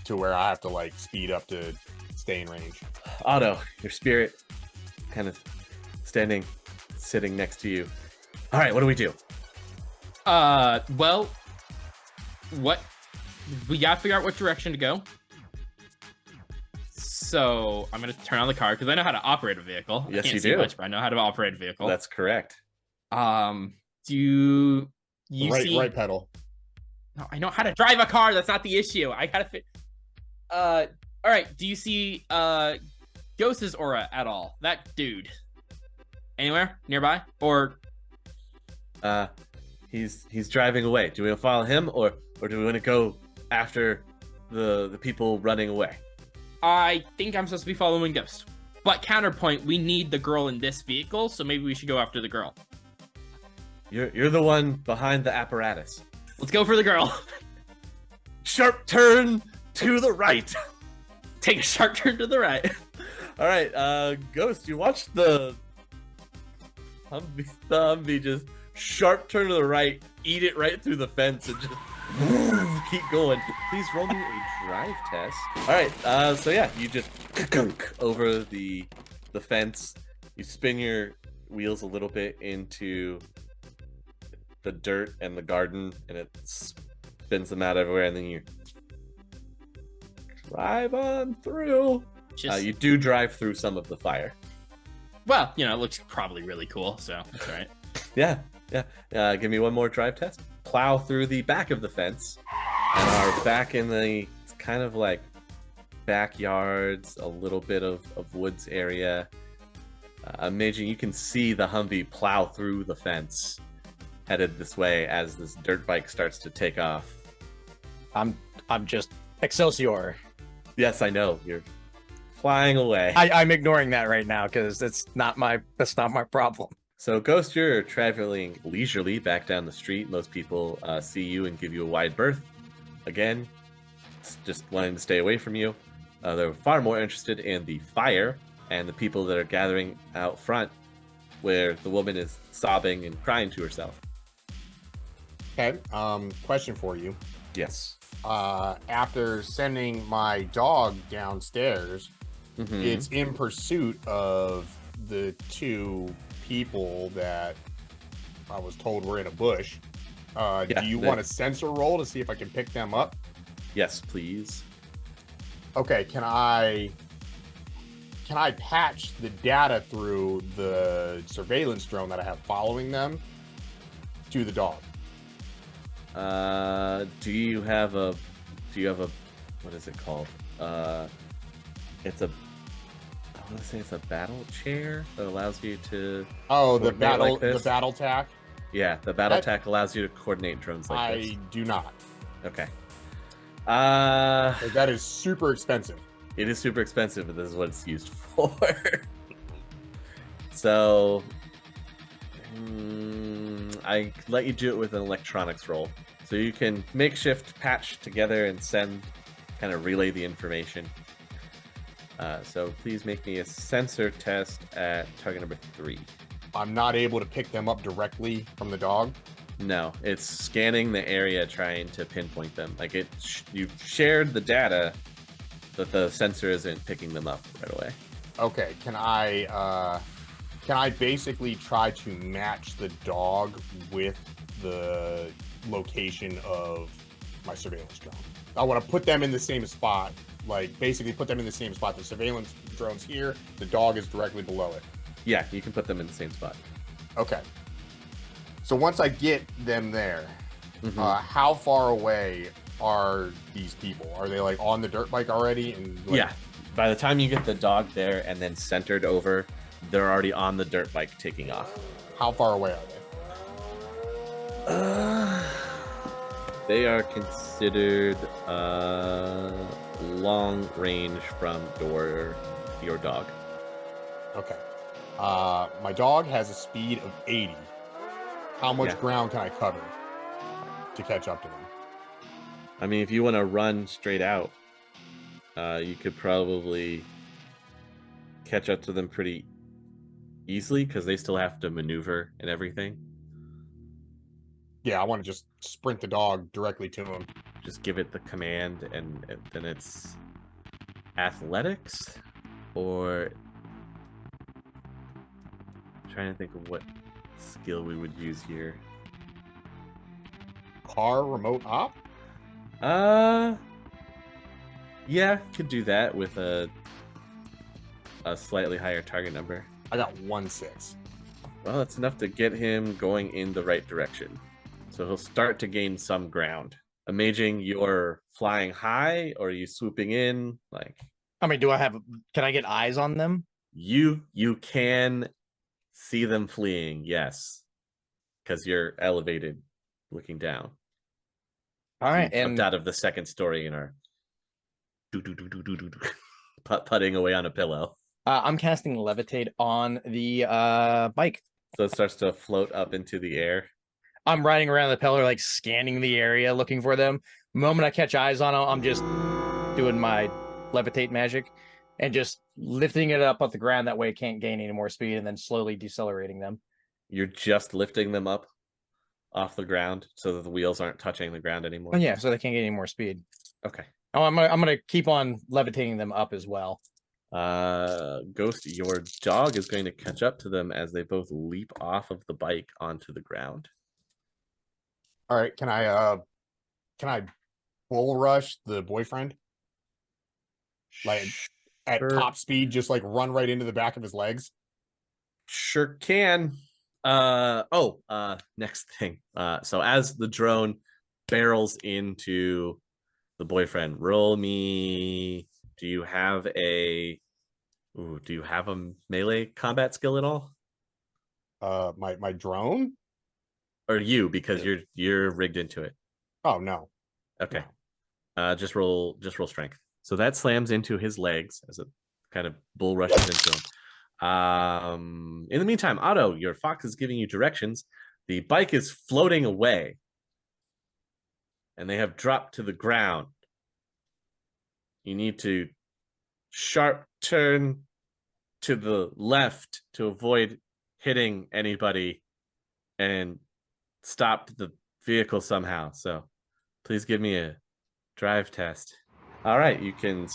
to where I have to like speed up to stay in range. Otto, your spirit kind of sitting next to you. All right, what do we do? Well, what we gotta figure out what direction to go. So I'm gonna turn on the car because I know how to operate a vehicle. Yes, I can't you see do. much, but I know how to operate a vehicle. That's correct. Do you see? Right pedal. No, I know how to drive a car. That's not the issue. I gotta fit. All right. Do you see Ghost's aura at all? That dude. Anywhere nearby? Or he's driving away. Do we want to follow him, or do we want to go after the people running away? I think I'm supposed to be following Ghost. But counterpoint, we need the girl in this vehicle, so maybe we should go after the girl. You're the one behind the apparatus. Let's go for the girl. Sharp turn to the right. Take a sharp turn to the right. All right, Ghost, you watch the Humvee just sharp turn to the right, eat it right through the fence, and just keep going. Please roll me a drive test. All right, so yeah, you just over the fence. You spin your wheels a little bit into the dirt and the garden, and it spins them out everywhere, and then you drive on through. You do drive through some of the fire. Well, you know, it looks probably really cool, so that's all right. Yeah. Give me one more drive test. Plow through the back of the fence, and are back in the kind of like backyards, a little bit of woods area. Amaging, you can see the Humvee plow through the fence, headed this way as this dirt bike starts to take off. I'm just Excelsior. Yes, I know. You're flying away. I'm ignoring that right now because that's not my problem. So, Ghost, you're traveling leisurely back down the street. Most people see you and give you a wide berth. Again, just wanting to stay away from you. They're far more interested in the fire and the people that are gathering out front, where the woman is sobbing and crying to herself. Okay. Question for you. Yes. After sending my dog downstairs, it's in pursuit of the two people that I was told were in a bush. Do you want a sensor roll to see if I can pick them up? Yes, please. Okay, can I patch the data through the surveillance drone that I have following them to the dog? Do you have a what is it called? It's a, I want to say it's a battle chair that allows you to the battle tack. Yeah, the battle tack allows you to coordinate drones like this. I do not. Okay. That is super expensive. It is super expensive, but this is what it's used for. So, I let you do it with an electronics roll. So you can makeshift patch together and kind of relay the information. So please make me a sensor test at target number 3. I'm not able to pick them up directly from the dog. No, it's scanning the area, trying to pinpoint them. Like you shared the data, but the sensor isn't picking them up right away. Okay, can I basically try to match the dog with the location of my surveillance drone? I want to put them in the same spot, like basically put them in the same spot. The surveillance drone's here, the dog is directly below it. Yeah, you can put them in the same spot. Okay. So once I get them there, how far away are these people? Are they like on the dirt bike already? And yeah, by the time you get the dog there and then centered over, they're already on the dirt bike taking off. How far away are they? They are considered long range from your dog. Okay. My dog has a speed of 80. How much ground can I cover to catch up to them? I mean, if you want to run straight out, you could probably catch up to them pretty easily because they still have to maneuver and everything. Yeah, I want to just sprint the dog directly to him. Just give it the command, and then it's athletics, or I'm trying to think of what skill we would use here. Car remote op? Yeah, could do that with a slightly higher target number. I got 1-6. Well, that's enough to get him going in the right direction. So he'll start to gain some ground. Amaging, you're flying high, or are you swooping in? Like, I mean, can I get eyes on them? you can see them fleeing, yes. Because you're elevated looking down. All right, You jumped and out of the second story and are putting away on a pillow. I'm casting Levitate on the bike. So it starts to float up into the air. I'm riding around the pillar, like scanning the area, looking for them. The moment I catch eyes on them, I'm just doing my levitate magic and just lifting it up off the ground. That way it can't gain any more speed, and then slowly decelerating them. You're just lifting them up off the ground so that the wheels aren't touching the ground anymore. Oh, yeah, so they can't get any more speed. Okay. Oh, I'm gonna keep on levitating them up as well. Ghost, your dog is going to catch up to them as they both leap off of the bike onto the ground. All right, can I bull rush the boyfriend? Like at Sure. top speed, just like run right into the back of his legs? Sure can. Next thing. So as the drone barrels into the boyfriend, roll me. Do you have a melee combat skill at all? My drone? Or you, because you're rigged into it. Oh no. Okay. Just roll strength. So that slams into his legs as it kind of bull rushes into him. In the meantime, Otto, your fox is giving you directions. The bike is floating away, and they have dropped to the ground. You need to sharp turn to the left to avoid hitting anybody and stop the vehicle somehow. So please give me a drive test. All right, you can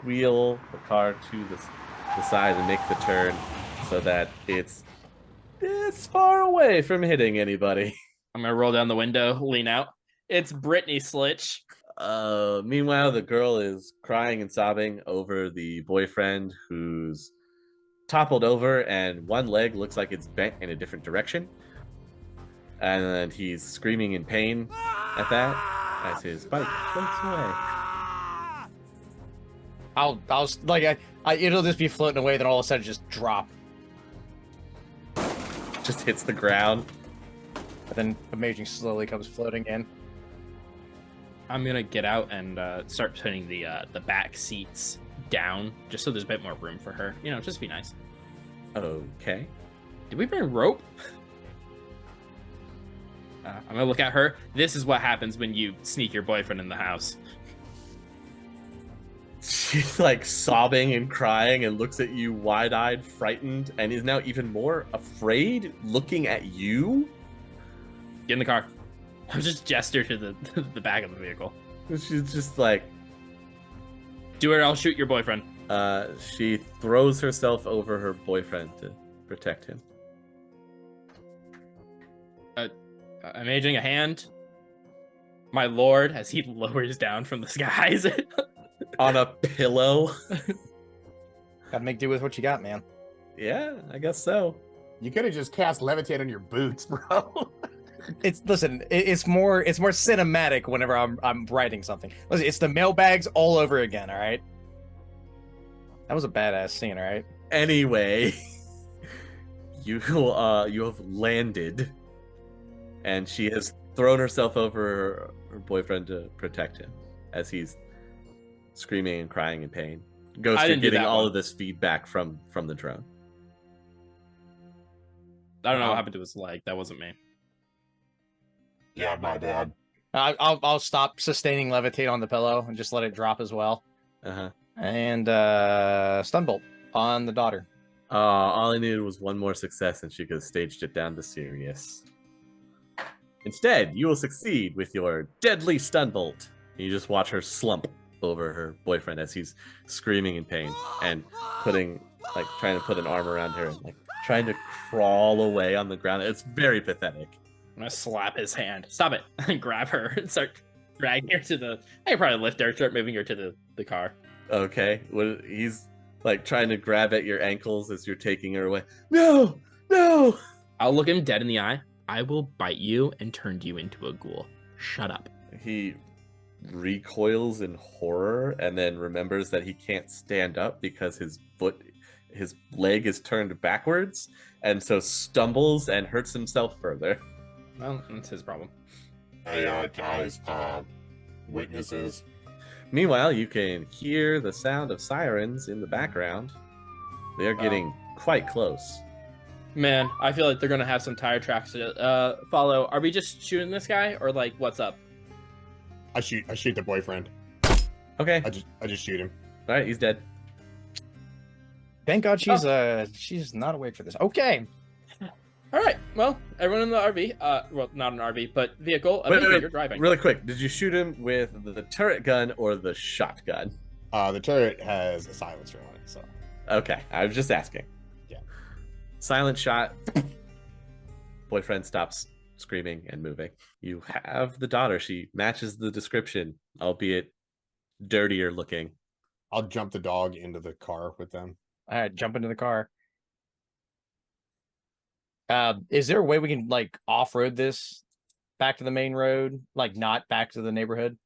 wheel the car to the side and make the turn so that it's this far away from hitting anybody. I'm gonna roll down the window, lean out. It's Brittany Slitch. Meanwhile, the girl is crying and sobbing over the boyfriend who's toppled over and one leg looks like it's bent in a different direction. And he's screaming in pain at that as his bike floats away. I'll like it'll just be floating away, then all of a sudden just drop. Just hits the ground. And then Amaging slowly comes floating in. I'm gonna get out and start putting the back seats down, just so there's a bit more room for her. You know, just be nice. Okay. Did we bring rope? I'm gonna look at her. This is what happens when you sneak your boyfriend in the house. She's like sobbing and crying and looks at you wide-eyed, frightened, and is now even more afraid looking at you. Get in the car. I'll just gesture to the back of the vehicle. She's just like, do it or I'll shoot your boyfriend. She throws herself over her boyfriend to protect him. Amaging a hand. My lord, as he lowers down from the skies. On a pillow. Gotta make do with what you got, man. Yeah, I guess so. You could have just cast levitate on your boots, bro. It's more cinematic whenever I'm writing something. Listen, it's the mailbags all over again. All right. That was a badass scene. All right. Anyway, you have landed, and she has thrown herself over her boyfriend to protect him as he's screaming and crying in pain. Ghost, you're getting all of this feedback from the drone. I don't know what happened to his leg. That wasn't me. Yeah, my bad. I'll stop sustaining levitate on the pillow and just let it drop as well. And stunbolt on the daughter. All I needed was one more success, and she could have staged it down to serious. Instead, you will succeed with your deadly stun bolt. You just watch her slump over her boyfriend as he's screaming in pain and trying to put an arm around her and like trying to crawl away on the ground. It's very pathetic. I'm gonna slap his hand. Stop it! And grab her and start dragging her to the. I could probably lift her, start moving her to the car. Okay, he's like trying to grab at your ankles as you're taking her away. No, no. I'll look him dead in the eye. I will bite you and turn you into a ghoul. Shut up. He recoils in horror and then remembers that he can't stand up because his leg is turned backwards, and so stumbles and hurts himself further. Well, that's his problem. Hey, guys, witnesses. Meanwhile, you can hear the sound of sirens in the background. They are getting quite close. Man, I feel like they're gonna have some tire tracks to follow. Are we just shooting this guy, or like, what's up? I shoot the boyfriend. Okay. I just shoot him. All right, he's dead. Thank God she's not awake for this. Okay. All right. Well, everyone in the RV. Well, not an RV, but vehicle. Wait, You're driving. Really quick, did you shoot him with the turret gun or the shotgun? The turret has a silencer on it, so. Okay, I was just asking. Yeah. Silent shot. Boyfriend stops screaming and moving. You have the daughter. She matches the description, albeit dirtier looking. I'll jump the dog into the car with them. All right, jump into the car. Is there a way we can like off-road this back to the main road, like not back to the neighborhood?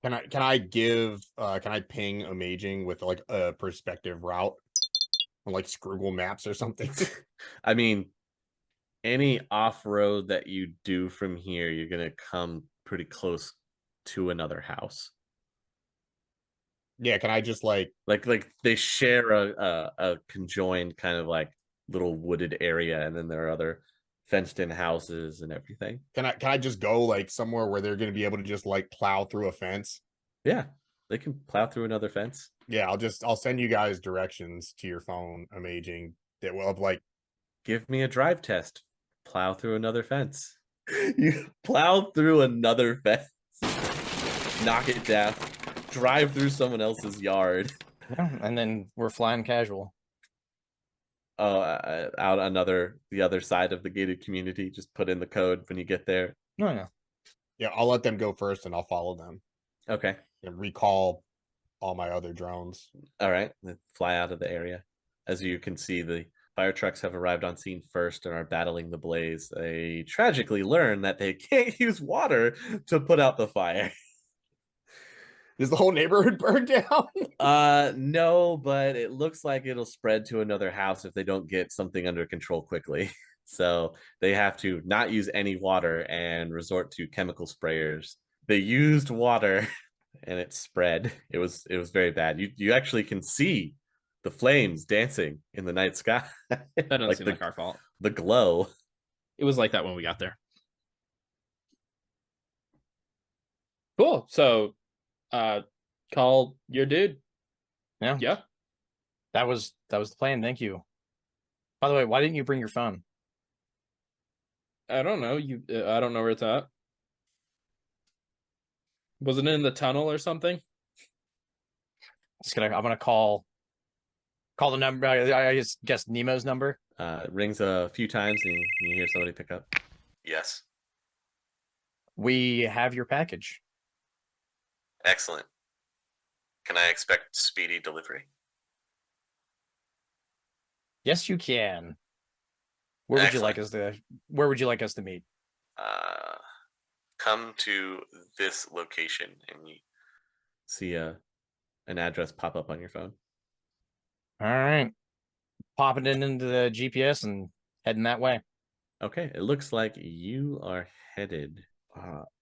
Can I ping Amaging with like a perspective route on like Google Maps or something? I mean, any off-road that you do from here, you're gonna come pretty close to another house. Yeah, can I just like they share a conjoined kind of like little wooded area, and then there are other fenced-in houses and everything. Can I just go like somewhere where they're gonna be able to just like plow through a fence? Yeah, they can plow through another fence. Yeah, I'll send you guys directions to your phone, Amaging, that will have like. Give me a drive test. Plow through another fence. You plow through another fence, knock it down, drive through someone else's yard. Yeah, and then we're flying casual. Out the other side of the gated community. Just put in the code when you get there. No. Yeah, I'll let them go first, and I'll follow them Okay. and recall all my other drones. All right. Then fly out of the area. As you can see, the fire trucks have arrived on scene first and are battling the blaze. They tragically learn that they can't use water to put out the fire. Is the whole neighborhood burned down? No, but it looks like it'll spread to another house if they don't get something under control quickly. So they have to not use any water and resort to chemical sprayers. They used water and it spread. It was very bad. You actually can see the flames dancing in the night sky. That doesn't like seem like our fault. The glow. It was like that when we got there. Cool. So, call your dude. Yeah. That was the plan. Thank you. By the way, why didn't you bring your phone? I don't know. I don't know where it's at. Was it in the tunnel or something? I'm gonna call the number. I just guessed Nemo's number. It rings a few times and you hear somebody pick up. Yes. We have your package. Excellent. Can I expect speedy delivery? Yes, you can. Where would you like us to meet? Come to this location, and you see an address pop up on your phone. All right. Popping it into the GPS and heading that way. Okay, it looks like you are headed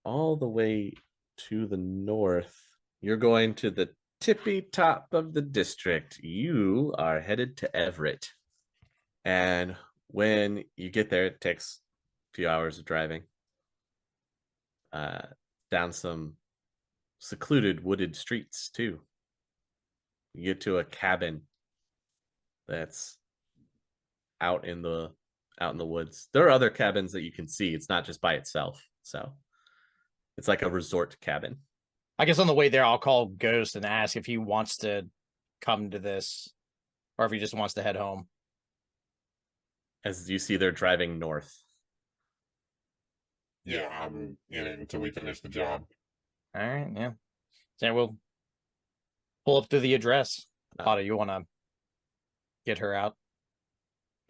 all the way to the north. You're going to the tippy top of the district. You are headed to Everett. And when you get there, it takes a few hours of driving down some secluded wooded streets too. You get to a cabin that's out in the out in the woods. There are other cabins that you can see. It's not just by itself. So it's like a resort cabin. I guess on the way there, I'll call Ghost and ask if he wants to come to this or if he just wants to head home. As you see, they're driving north. Yeah, I'm in it until we finish the job. All right, yeah. So we'll pull up to the address. Otto, you want to get her out?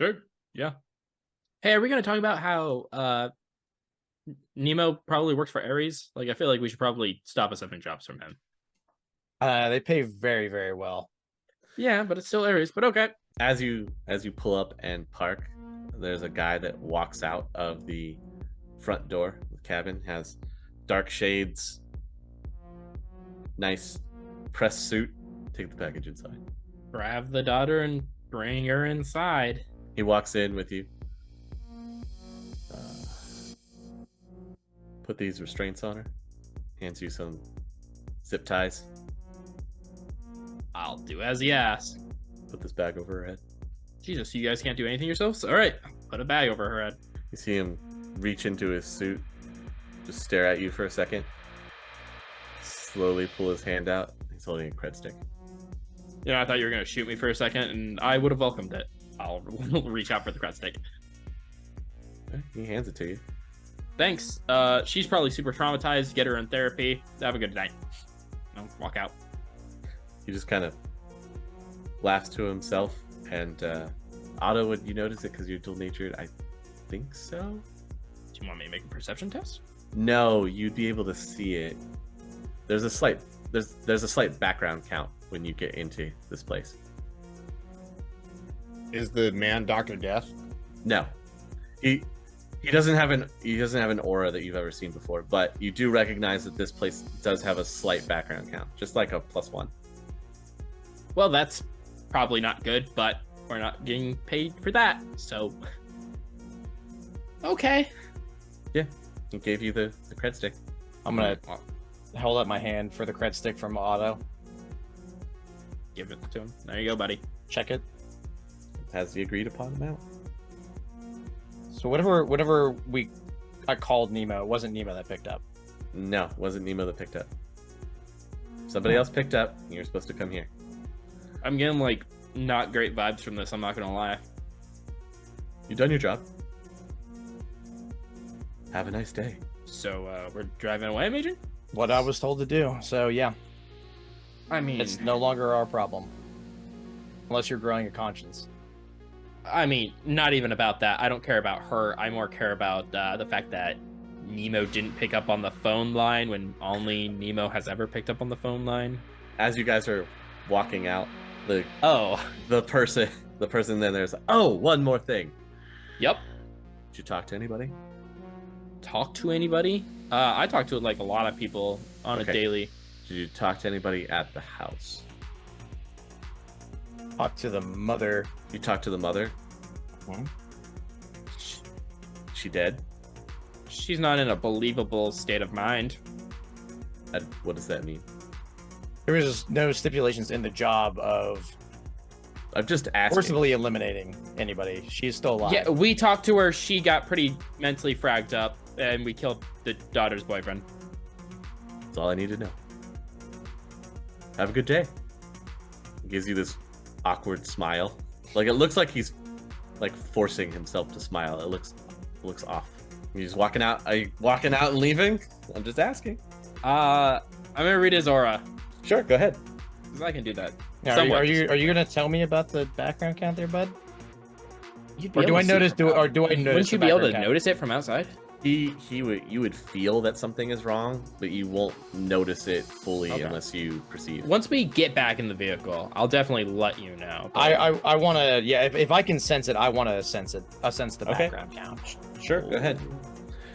Sure. Yeah. Hey, are we going to talk about how Nemo probably works for Ares? Like, I feel like we should probably stop accepting jobs from him. They pay very, very well. Yeah, but it's still Ares. But okay. As you pull up and park, there's a guy that walks out of the front door of the cabin, has dark shades, nice press suit. Take the package inside. Grab the daughter and bring her inside. He walks in with you. Put these restraints on her. Hands you some zip ties. I'll do as he asks. Put this bag over her head. Jesus, you guys can't do anything yourselves? All right, put a bag over her head. You see him reach into his suit, just stare at you for a second, slowly pull his hand out. He's holding a cred stick. You know, I thought you were going to shoot me for a second, and I would have welcomed it. I'll reach out for the cred stick. Okay, he hands it to you. Thanks. She's probably super traumatized. Get her in therapy. Have a good night. I'll walk out. He just kind of laughs to himself. And Otto, would you notice it because you're dual natured? I think so. Do you want me to make a perception test? No, you'd be able to see it. There's a slight background count when you get into this place. Is the man Dr. Death? No, he doesn't have an aura that you've ever seen before, but you do recognize that this place does have a slight background count, just like a +1. Well, that's probably not good, but we're not getting paid for that, so okay. Yeah, he gave you the cred stick. I'm gonna hold up my hand for the cred stick from Otto. Give it to him. There you go, buddy. Check it. Has the agreed upon amount. So whatever I called Nemo, it wasn't Nemo that picked up. No, it wasn't Nemo that picked up. Somebody else picked up. You're supposed to come here. I'm getting like not great vibes from this, I'm not gonna lie. You've done your job. Have a nice day. So we're driving away, Major? What I was told to do. So yeah, I mean, it's no longer our problem. Unless you're growing a conscience. I mean, not even about that. I don't care about her. I more care about the fact that Nemo didn't pick up on the phone line when only Nemo has ever picked up on the phone line. As you guys are walking out, the person then there's one more thing. Yep. Did you talk to anybody? Talk to anybody? I talk to like a lot of people on a daily. Did you talk to anybody at the house? Talk to the mother. You talked to the mother? Hmm? She dead? She's not in a believable state of mind. What does that mean? There was no stipulations in the job of I'm just asking. forcibly eliminating anybody. She's still alive. Yeah, we talked to her. She got pretty mentally fragged up, and we killed the daughter's boyfriend. That's all I need to know. Have a good day. He gives you this awkward smile. Like it looks like he's like forcing himself to smile. It looks off. He's walking out. Are you walking out and leaving? I'm just asking. I'm gonna read his aura. Sure, go ahead. 'Cause I can do that. Now, are you gonna tell me about the background count there, bud? Or do I notice? Wouldn't you be able to count? notice it from outside? You would feel that something is wrong, but you won't notice it fully unless you perceive. Once we get back in the vehicle, I'll definitely let you know. I want to, yeah. If I can sense it, I want to sense it. Sense the background count. Sure, go ahead.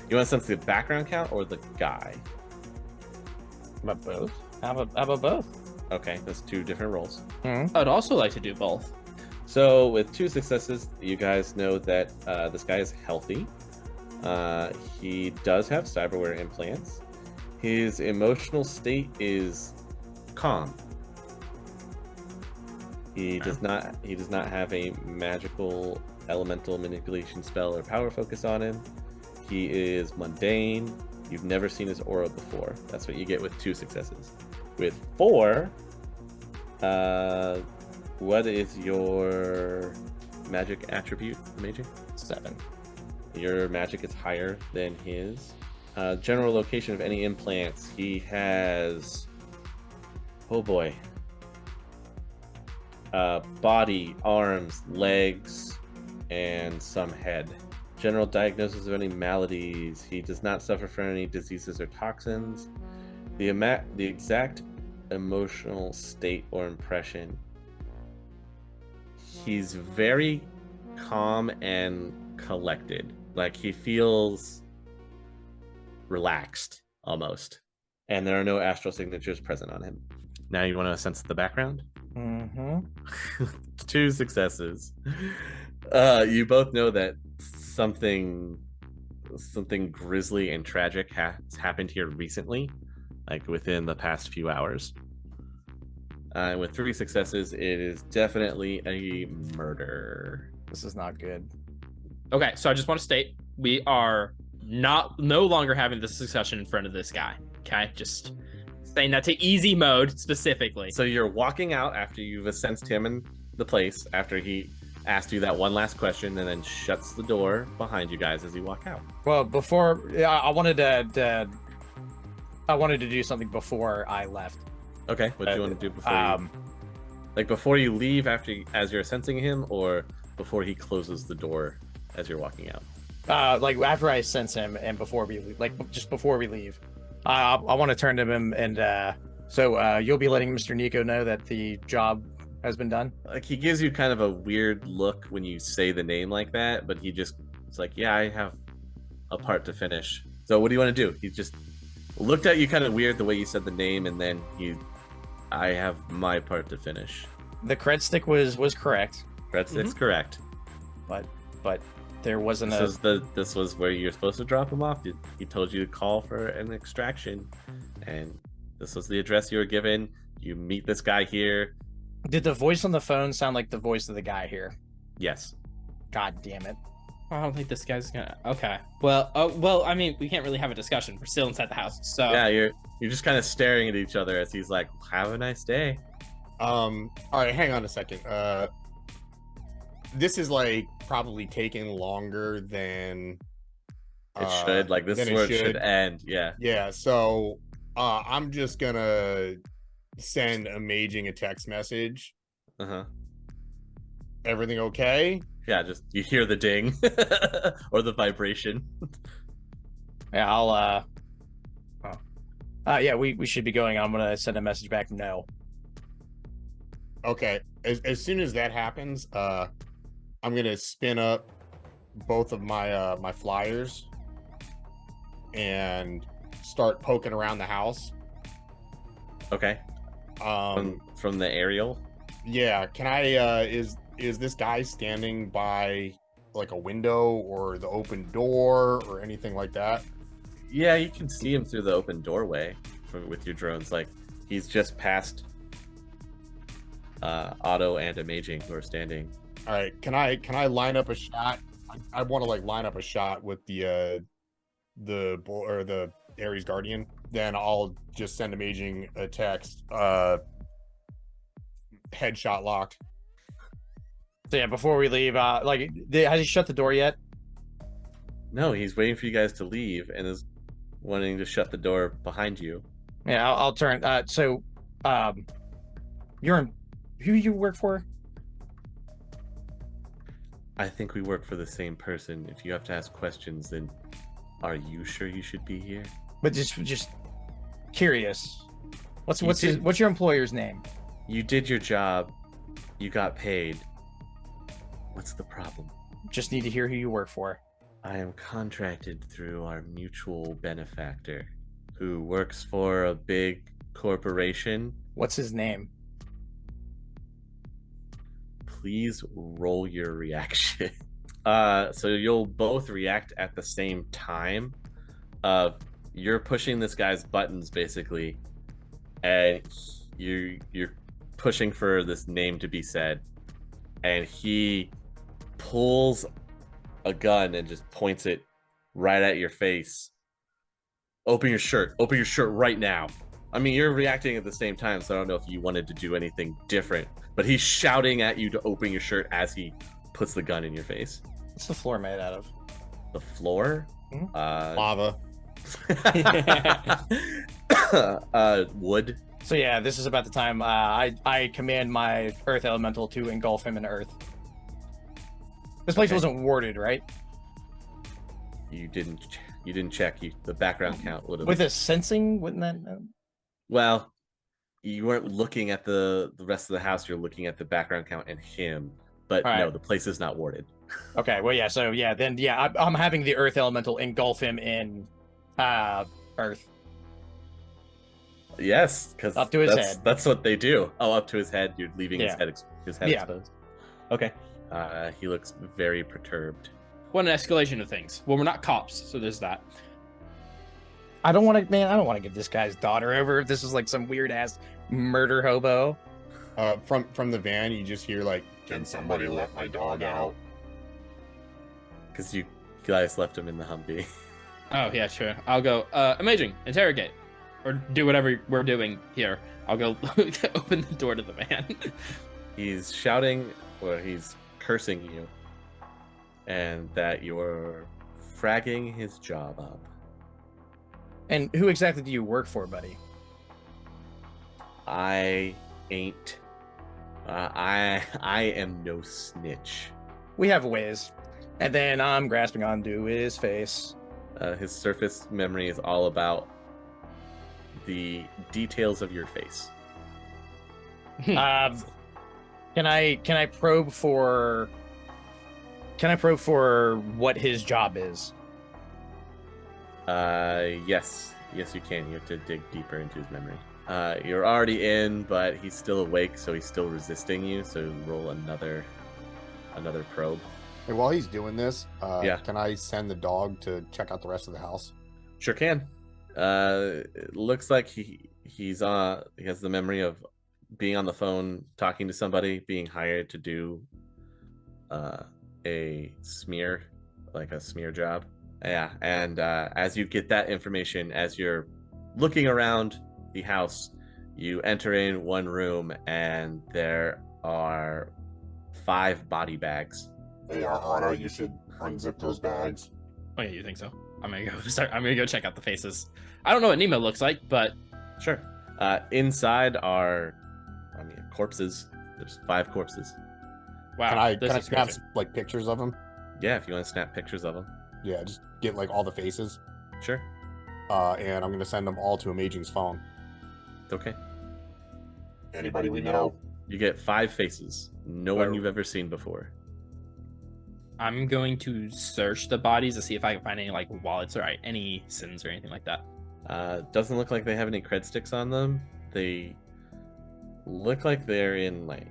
You want to sense the background count or the guy? About both. How about both? Okay, that's two different rolls. I'd also like to do both. So with 2 successes, you guys know that this guy is healthy. He does have cyberware implants. His emotional state is calm. He does not have a magical elemental manipulation spell or power focus on him. He is mundane. You've never seen his aura before. That's what you get with 2 successes. With 4, what is your magic attribute, Amaging? 7. Your magic is higher than his. General location of any implants. He has... Oh boy. Body, arms, legs, and some head. General diagnosis of any maladies. He does not suffer from any diseases or toxins. The exact emotional state or impression. He's very calm and collected. Like, he feels relaxed almost. And there are no astral signatures present on him. Now you want to sense the background? Mm-hmm. 2 successes. You both know that something grisly and tragic has happened here recently, like within the past few hours. And with 3 successes, it is definitely a murder. This is not good. Okay, so I just want to state we are no longer having this discussion in front of this guy. Okay, just saying that to easy mode specifically. So you're walking out after you've sensed him in the place, after he asked you that one last question, and then shuts the door behind you guys as you walk out. Well, I wanted to do something before I left. Okay, what do you want to do before before you leave, as you're sensing him, or before he closes the door as you're walking out? Like after I sense him and before we leave, like just before we leave, I want to turn to him and so you'll be letting Mr. Nico know that the job has been done. Like, he gives you kind of a weird look when you say the name like that, but it's like, yeah, I have a part to finish. So what do you want to do? He just looked at you kind of weird the way you said the name, and then I have my part to finish. The cred stick was correct. Cred stick's correct. But there wasn't this was where you're supposed to drop him off. He told you to call for an extraction, and this was the address you were given. You meet this guy here. Did the voice on the phone sound like the voice of the guy here? Yes. God damn it. I don't think this guy's gonna. Okay. Well, I mean, we can't really have a discussion. We're still inside the house, so yeah, you're just kind of staring at each other as he's like, "Have a nice day." All right, hang on a second. This is like probably taking longer than it should. Like, this is where it should end. Yeah. Yeah. So I'm just gonna send Amaging a text message. Everything okay? Yeah, just you hear the ding or the vibration. Yeah, I'll yeah, we should be going. I'm gonna send a message back. No. Okay. As soon as that happens, I'm gonna spin up both of my my flyers and start poking around the house. Okay. From the aerial. Yeah. Can I? Is this guy standing by like a window or the open door or anything like that? Yeah, you can see him through the open doorway with your drones. Like, he's just past Otto and Amaging, who are standing. All right, can I line up a shot? I want to like line up a shot with the Ares Guardian. Then I'll just send Amaging a text. Headshot locked. So yeah, before we leave, has he shut the door yet? No, he's waiting for you guys to leave and is wanting to shut the door behind you. Yeah, I'll turn. You're who you work for? I think we work for the same person. If you have to ask questions, then are you sure you should be here? But just curious. What's your employer's name? You did your job. You got paid. What's the problem? Just need to hear who you work for. I am contracted through our mutual benefactor, who works for a big corporation. What's his name? Please roll your reaction. So you'll both react at the same time. You're pushing this guy's buttons basically, and you're pushing for this name to be said, and he pulls a gun and just points it right at your face. Open your shirt right now. I mean, you're reacting at the same time, so I don't know if you wanted to do anything different, but he's shouting at you to open your shirt as he puts the gun in your face. What's the floor made out of? The floor? Lava. Wood. So yeah, this is about the time I command my earth elemental to engulf him in earth. This place wasn't warded, right? You didn't check. The background count would have. With a sensing, wouldn't that? Well, you weren't looking at the rest of the house. You're looking at the background count and him. But no, the place is not warded. Okay, well, yeah. So yeah, then yeah, I'm having the earth elemental engulf him in earth. Yes, because up to his head. That's what they do. Oh, up to his head. You're leaving his head exposed. Okay. He looks very perturbed. What an escalation of things. Well, we're not cops, so there's that. I don't want to give this guy's daughter over. If this is like some weird ass murder hobo. From the van, you just hear like, "Can somebody let my dog out?" Because you guys left him in the Humvee. Oh yeah, sure. I'll go. Amaging, interrogate, or do whatever we're doing here. I'll go open the door to the van. He's shouting, or he's cursing you, and that you're fragging his job up. And who exactly do you work for, buddy? I ain't. I am no snitch. We have ways. And then I'm grasping onto his face. His surface memory is all about the details of your face. Can I probe for what his job is? Yes, you can. You have to dig deeper into his memory. You're already in, but he's still awake, so he's still resisting you. So roll another probe. Hey, while he's doing this, Yeah. can I send the dog to check out the rest of the house? Sure can. It looks like he has the memory of being on the phone, talking to somebody, being hired to do a smear job. Yeah, and as you get that information, as you're looking around the house, you enter in one room, and there are 5 body bags. Hey, Otto, you should unzip those bags. Oh yeah, you think so? I'm gonna go check out the faces. I don't know what Nemo looks like, but Sure. Inside are, corpses. There's 5 corpses. wow. Can I this is snap crazy. like pictures of them? Yeah, if you want to snap pictures of them. Yeah, just get like all the faces. Sure. And I'm gonna send them all to Amaging's phone. Okay. Anybody we know? You get 5 faces. No one you've ever seen before. I'm going to search the bodies to see if I can find any like wallets or any sins or anything like that. Doesn't look like they have any cred sticks on them. They look like they're in like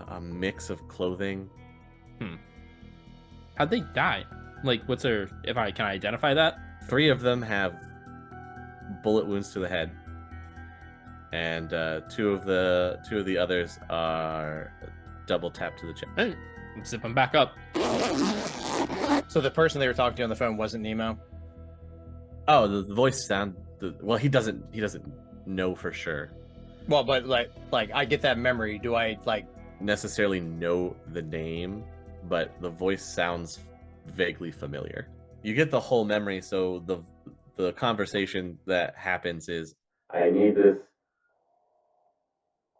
a mix of clothing. How'd they die? Like, what's their? Can I identify that? 3 of them have bullet wounds to the head, and 2 of the others are double tap to the chest. Hey, zip them back up. So the person they were talking to on the phone wasn't Nemo? Oh, the voice sound. Well, he doesn't know for sure. Well, but like I get that memory. Do I like Necessarily know the name, but the voice sounds vaguely familiar. You get the whole memory, so the conversation that happens is, I need this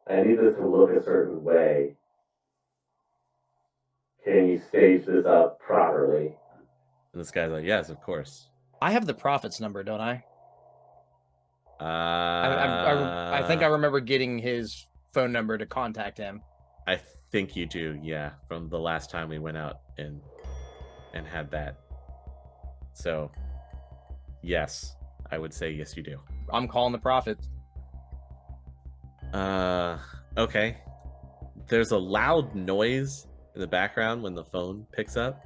to look a certain way. Can you stage this up properly? And this guy's like, yes, of course. I have the prophet's number, don't I? I think I remember getting his phone number to contact him. I think you do, yeah, from the last time we went out and had that. So, yes, I would say yes, you do. I'm calling the prophet. Okay. There's a loud noise in the background when the phone picks up.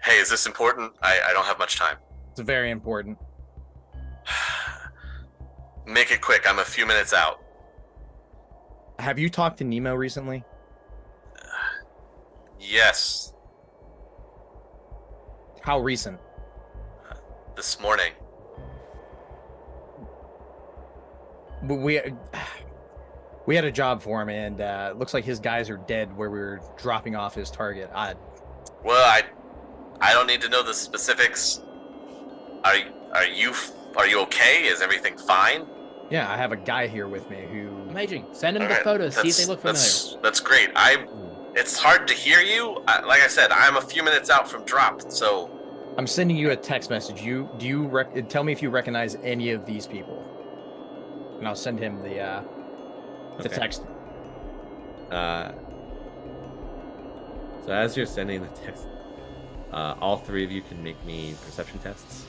Hey, is this important? I don't have much time. It's very important. Make it quick. I'm a few minutes out. Have you talked to Nemo recently? Yes, How recent? this morning. We we had a job for him, and it looks like his guys are dead where we were dropping off his target. Well, I don't need to know the specifics. Are you okay? Is everything fine? Yeah, I have a guy here with me who. Amazing. Send him All the right, photos. See if they look familiar. That's great. It's hard to hear you. Like I said, I'm a few minutes out from drop, so I'm sending you a text message. Tell me if you recognize any of these people, and I'll send him the text. So as you're sending the text, all three of you can make me perception tests.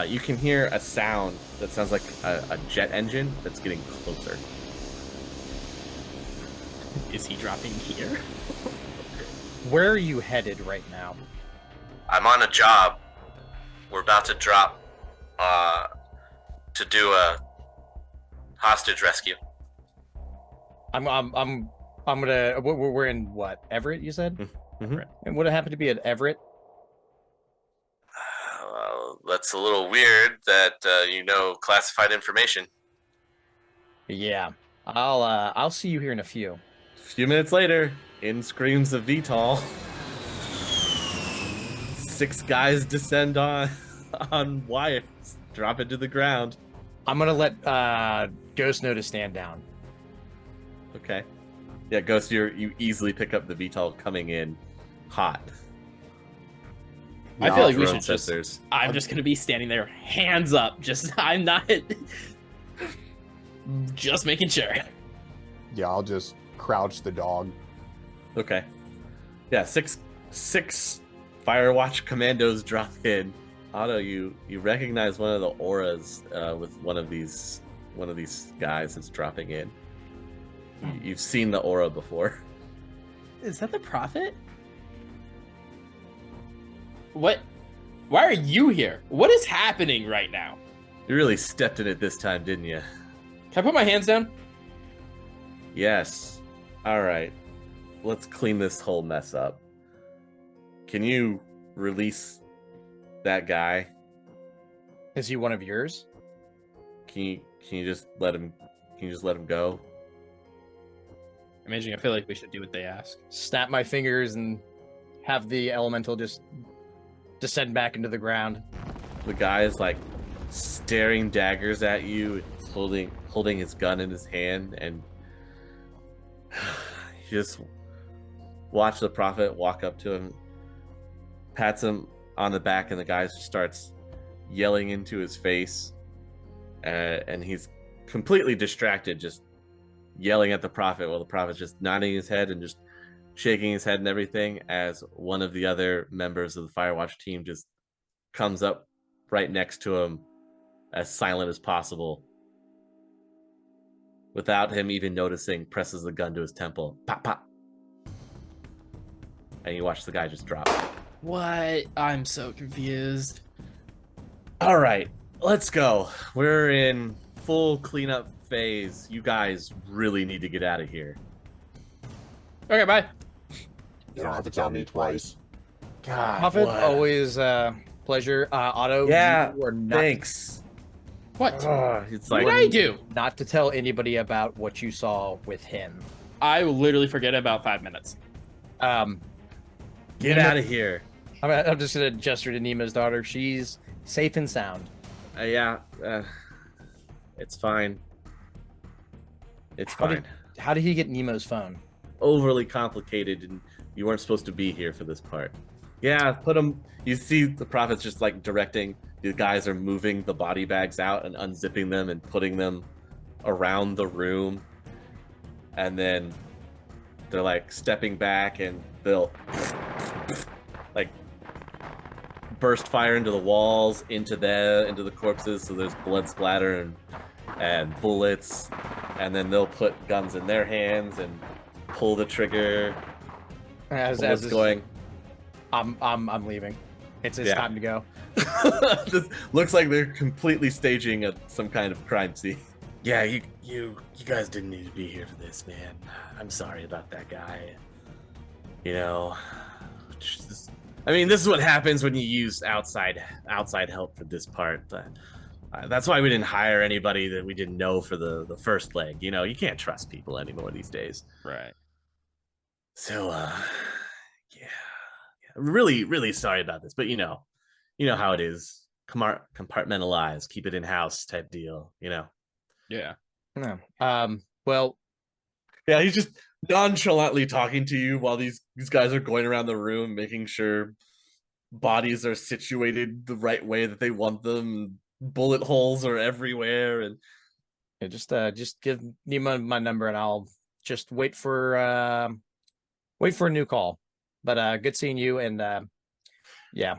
You can hear a sound that sounds like a jet engine that's getting closer. Is he dropping here? Where are you headed right now? I'm on a job. We're about to drop to do a hostage rescue. I'm gonna. We're in what? Everett, you said? Mm-hmm. And would it happen to be at Everett? Well, that's a little weird that you know classified information. Yeah. I'll see you here in a few. A few minutes later, in screams of VTOL. 6 guys descend on wires, drop it to the ground. I'm gonna let Ghost know to stand down. Okay. Yeah, Ghost, you easily pick up the VTOL coming in hot. I feel like we Drone should just. sensors. I'm just gonna be standing there, hands up. I'm not. Just making sure. Yeah, I'll just crouch the dog. Okay. Yeah, six Firewatch commandos drop in. Otto, you recognize one of the auras with one of these guys that's dropping in. You've seen the aura before. Is that the Prophet? What? Why are you here? What is happening right now? You really stepped in it this time, didn't you? Can I put my hands down? Yes. All right. Let's clean this whole mess up. Can you release that guy? Is he one of yours? Can you just let him? Can you just let him go? Amazing. I feel like we should do what they ask. Snap my fingers and have the elemental just descend back into the ground. The guy is like staring daggers at you, holding his gun in his hand, and you just watch the Prophet walk up to him, pats him on the back, and the guy just starts yelling into his face, and he's completely distracted, just yelling at the Prophet while the Prophet's just nodding his head and just shaking his head and everything, as one of the other members of the Firewatch team just comes up right next to him, as silent as possible, without him even noticing, presses the gun to his temple. Pop, pop. And you watch the guy just drop. What? I'm so confused. All right, let's go. We're in full cleanup phase. You guys really need to get out of here. Okay, bye. You don't have to tell me twice. God, Prophet, what? always pleasure. Otto, Yeah, you are not, thanks. What? It's What like, did I do? not to tell anybody about what you saw with him. I will literally forget about 5 minutes. get out of here. I'm just gonna gesture to Nemo's daughter. She's safe and sound. It's fine. It's How fine. How did he get Nemo's phone? Overly complicated, and you weren't supposed to be here for this part. Yeah, put them. You see the Prophet's just like directing. The guys are moving the body bags out and unzipping them and putting them around the room, and then they're like stepping back and they'll like burst fire into the walls, into the corpses, so there's blood splatter and bullets, and then they'll put guns in their hands and pull the trigger. As What's going? I'm leaving. It's Yeah. time to go. This looks like they're completely staging some kind of crime scene. Yeah, you guys didn't need to be here for this, man. I'm sorry about that guy. You know, I mean, this is what happens when you use outside help for this part. That's why we didn't hire anybody that we didn't know for the first leg. You know, you can't trust people anymore these days. Right. So, yeah, really, really sorry about this, but you know how it is. Compartmentalize, keep it in house type deal. You know. Yeah. No. Well, yeah, he's just nonchalantly talking to you while these guys are going around the room, making sure bodies are situated the right way that they want them. Bullet holes are everywhere, and yeah, just give me my number, and I'll just wait for a new call. But good seeing you, and yeah.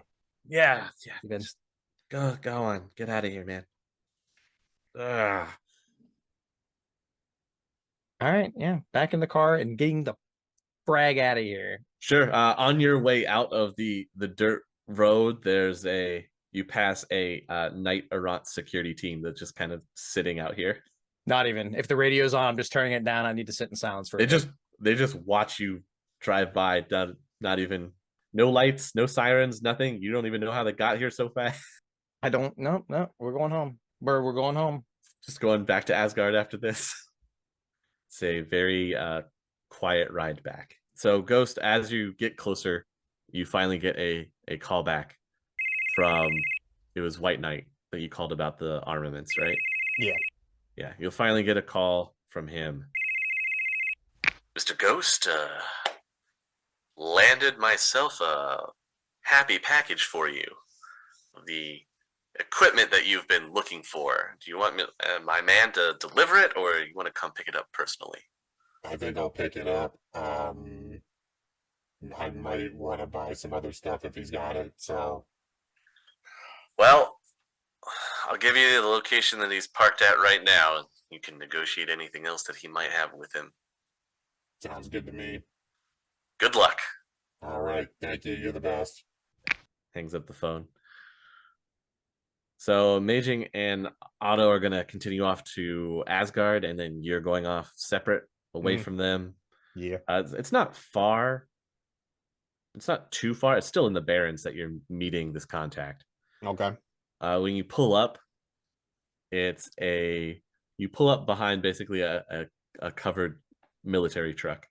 Just go on, get out of here, man. Ugh. All right, yeah, back in the car and getting the frag out of here. Sure. On your way out of the dirt road, you pass a night errant security team that's just kind of sitting out here. Not even if the radio's on, I'm just turning it down. I need to sit in silence for a bit. They just watch you drive by. Not even no lights, no sirens, nothing. You don't even know how they got here so fast. I don't. No. We're going home. We're going home. Just going back to Asgard after this. It's a very quiet ride back. So Ghost, as you get closer, you finally get a call back from, it was White Knight that you called about the armaments, right? Yeah, you'll finally get a call from him. Mr. Ghost, landed myself a happy package for you. The equipment that you've been looking for. Do you want me, my man to deliver it, or you want to come pick it up personally? I think I'll pick it up. I might want to buy some other stuff if he's got it, so... Well, I'll give you the location that he's parked at right now. You can negotiate anything else that he might have with him. Sounds good to me. Good luck. All right, thank you. You're the best. Hangs up the phone. So Amaging and Otto are going to continue off to Asgard, and then you're going off separate, away from them. Yeah. It's not far. It's not too far. It's still in the Barrens that you're meeting this contact. Okay. When you pull up, you pull up behind basically a covered military truck.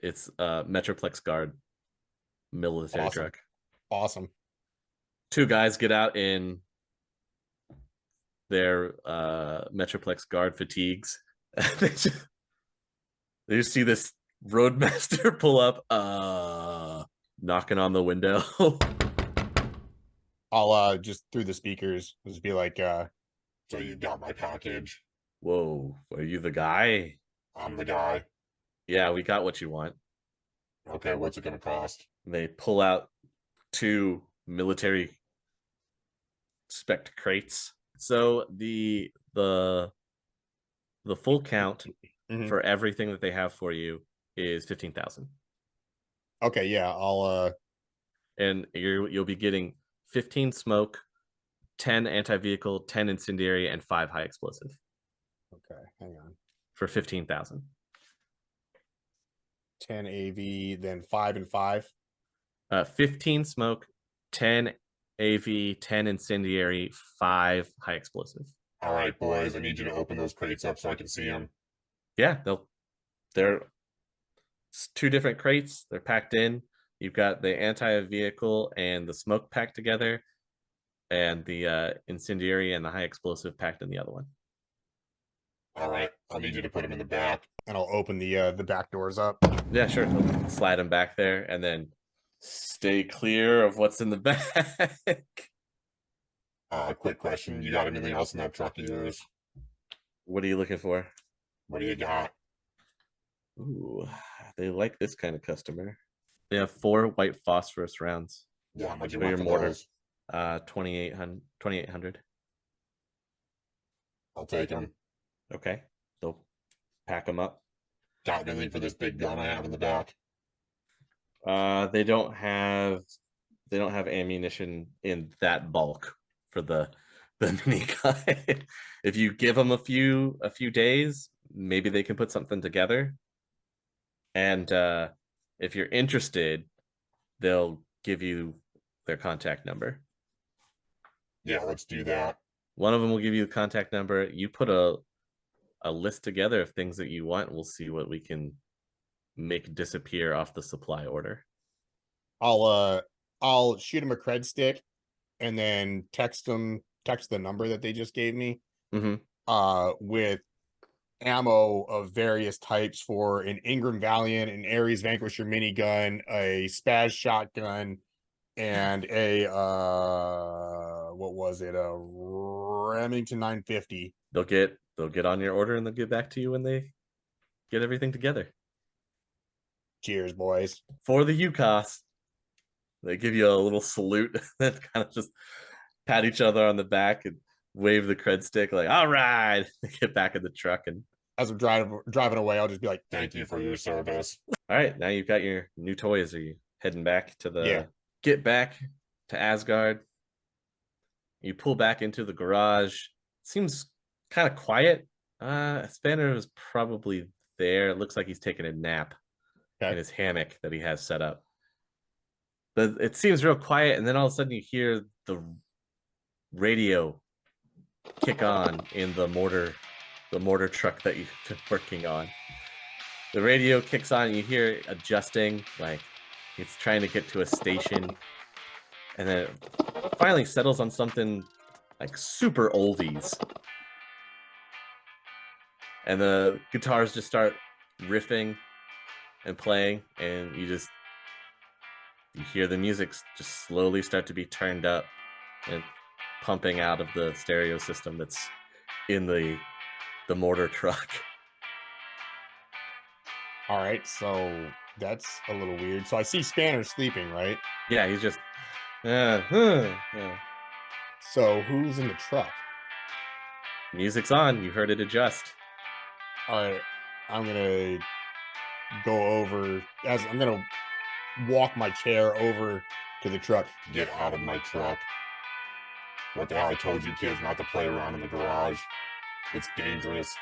It's a Metroplex Guard military truck. Awesome. Two guys get out in their Metroplex Guard fatigues. they just see this roadmaster pull up, knocking on the window. I'll just through the speakers just be like, So you got my package? Whoa, are you the guy? I'm the guy. Yeah, we got what you want. Okay, what's it gonna cost? They pull out two military spec crates. So the full count for everything that they have for you is 15,000. Okay, yeah, I'll and you'll be getting 15 smoke, 10 anti-vehicle, 10 incendiary, and 5 high explosive. Okay, hang on. For 15,000. 10 AV, then 5 and 5. 15 smoke, 10 AV, 10 incendiary, 5 high explosive. All right, boys, I need you to open those crates up so I can see them. Yeah, they're two different crates. They're packed in. You've got the anti-vehicle and the smoke packed together, and the incendiary and the high explosive packed in the other one. All right, I'll need you to put them in the back. And I'll open the back doors up. Yeah, sure. Slide them back there, and then stay clear of what's in the back. Quick question. You got anything else in that truck of yours? What are you looking for? What do you got? Ooh, they like this kind of customer. They have 4 white phosphorus rounds. Yeah, how much you for want your for mortar? those? 2,800. I'll take them. Okay, they'll pack them up. Got anything for this big gun I have in the back? They don't have ammunition in that bulk for the mini gun. If you give them a few days, maybe they can put something together. And if you're interested, they'll give you their contact number. Yeah, let's do that. One of them will give you the contact number. You put a list together of things that you want. We'll see what we can make disappear off the supply order. I'll shoot him a cred stick and then text the number that they just gave me with ammo of various types for an Ingram Valiant, an Ares Vanquisher minigun, a Spaz shotgun, and a what was it, a Remington 950. They'll get on your order and they'll get back to you when they get everything together. Cheers, boys. For the UCAS, they give you a little salute and kind of just pat each other on the back and wave the cred stick like, all right. They get back in the truck, and as I'm driving away, I'll just be like, thank you for your service. All right, now you've got your new toys. Are you heading back to the Yeah. Get back to Asgard? You pull back into the garage. Seems kind of quiet. Spanner is probably there. It looks like he's taking a nap in his hammock that he has set up. But it seems real quiet, and then all of a sudden you hear the radio kick on in the mortar truck that you've been working on. The radio kicks on, and you hear it adjusting, like it's trying to get to a station, and then it finally settles on something like super oldies. And the guitars just start riffing and playing, and you hear the music just slowly start to be turned up and pumping out of the stereo system that's in the mortar truck. all right, so that's a little weird. So I see Spanner sleeping, right? Yeah, he's just So who's in the truck? Music's on. You heard it adjust. All right, I'm gonna go over as I'm gonna walk my chair over to the truck. Get out of my truck. What the hell? I told you kids not to play around in the garage. It's dangerous.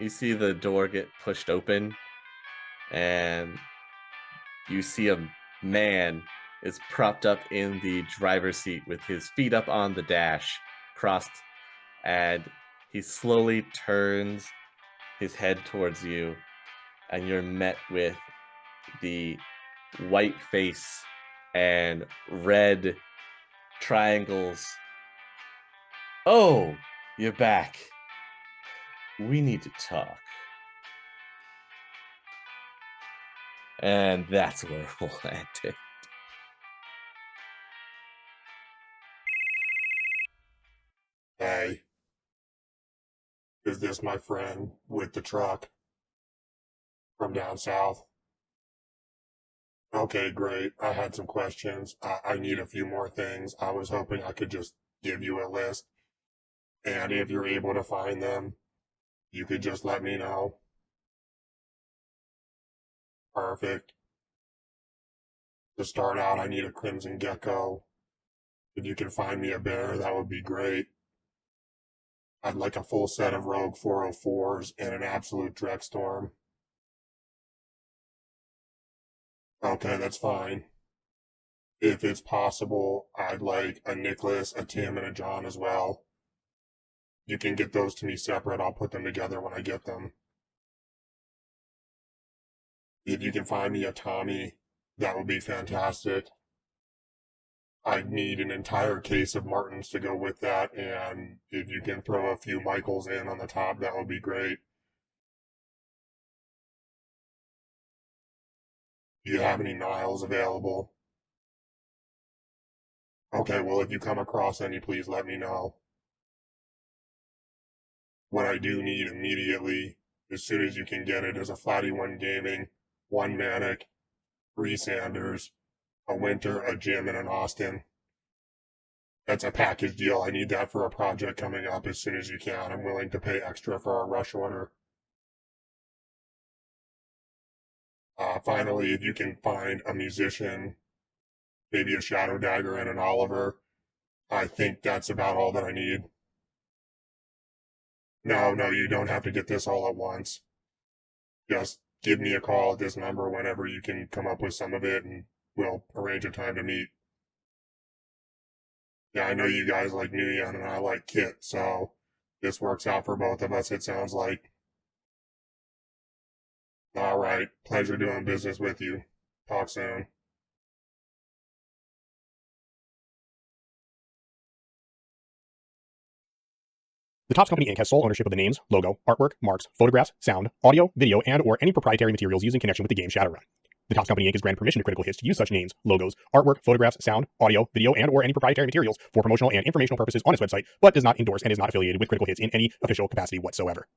You see the door get pushed open, and you see a man is propped up in the driver's seat with his feet up on the dash, crossed, and he slowly turns his head towards you, and you're met with the white face and red triangles. Oh, you're back. We need to talk. And that's where we'll end it. Hey. Is this my friend with the truck from down south? Okay, great. I had some questions. I need a few more things. I was hoping I could just give you a list. And if you're able to find them, you could just let me know. Perfect. To start out, I need a Crimson Gecko. If you can find me a bear, that would be great. I'd like a full set of Rogue 404s and an absolute Drekstorm. Okay, that's fine. If it's possible, I'd like a Nicholas, a Tim, and a John as well. You can get those to me separate. I'll put them together when I get them. If you can find me a Tommy, that would be fantastic. I'd need an entire case of Martins to go with that, and if you can throw a few Michaels in on the top, that would be great. Do you have any Niles available? Okay, well, if you come across any, please let me know. What I do need immediately, as soon as you can get it, is a Flatty 1 Gaming, 1 Manic, 3 Sanders, a Winter, a Jim, and an Austin. That's a package deal. I need that for a project coming up as soon as you can. I'm willing to pay extra for a rush order. Finally, if you can find a musician, maybe a Shadow Dagger and an Oliver, I think that's about all that I need. No, you don't have to get this all at once. Just give me a call at this number whenever you can come up with some of it, and we'll arrange a time to meet. Yeah, I know you guys like Nguyen and I like Kit, so this works out for both of us, it sounds like. All right, pleasure doing business with you. Talk soon. The Topps Company Inc. has sole ownership of the names, logo, artwork, marks, photographs, sound, audio, video, and or any proprietary materials used in connection with the game Shadowrun. The Topps Company Inc. has granted permission to Critical Hits to use such names, logos, artwork, photographs, sound, audio, video, and or any proprietary materials for promotional and informational purposes on its website, but does not endorse and is not affiliated with Critical Hits in any official capacity whatsoever.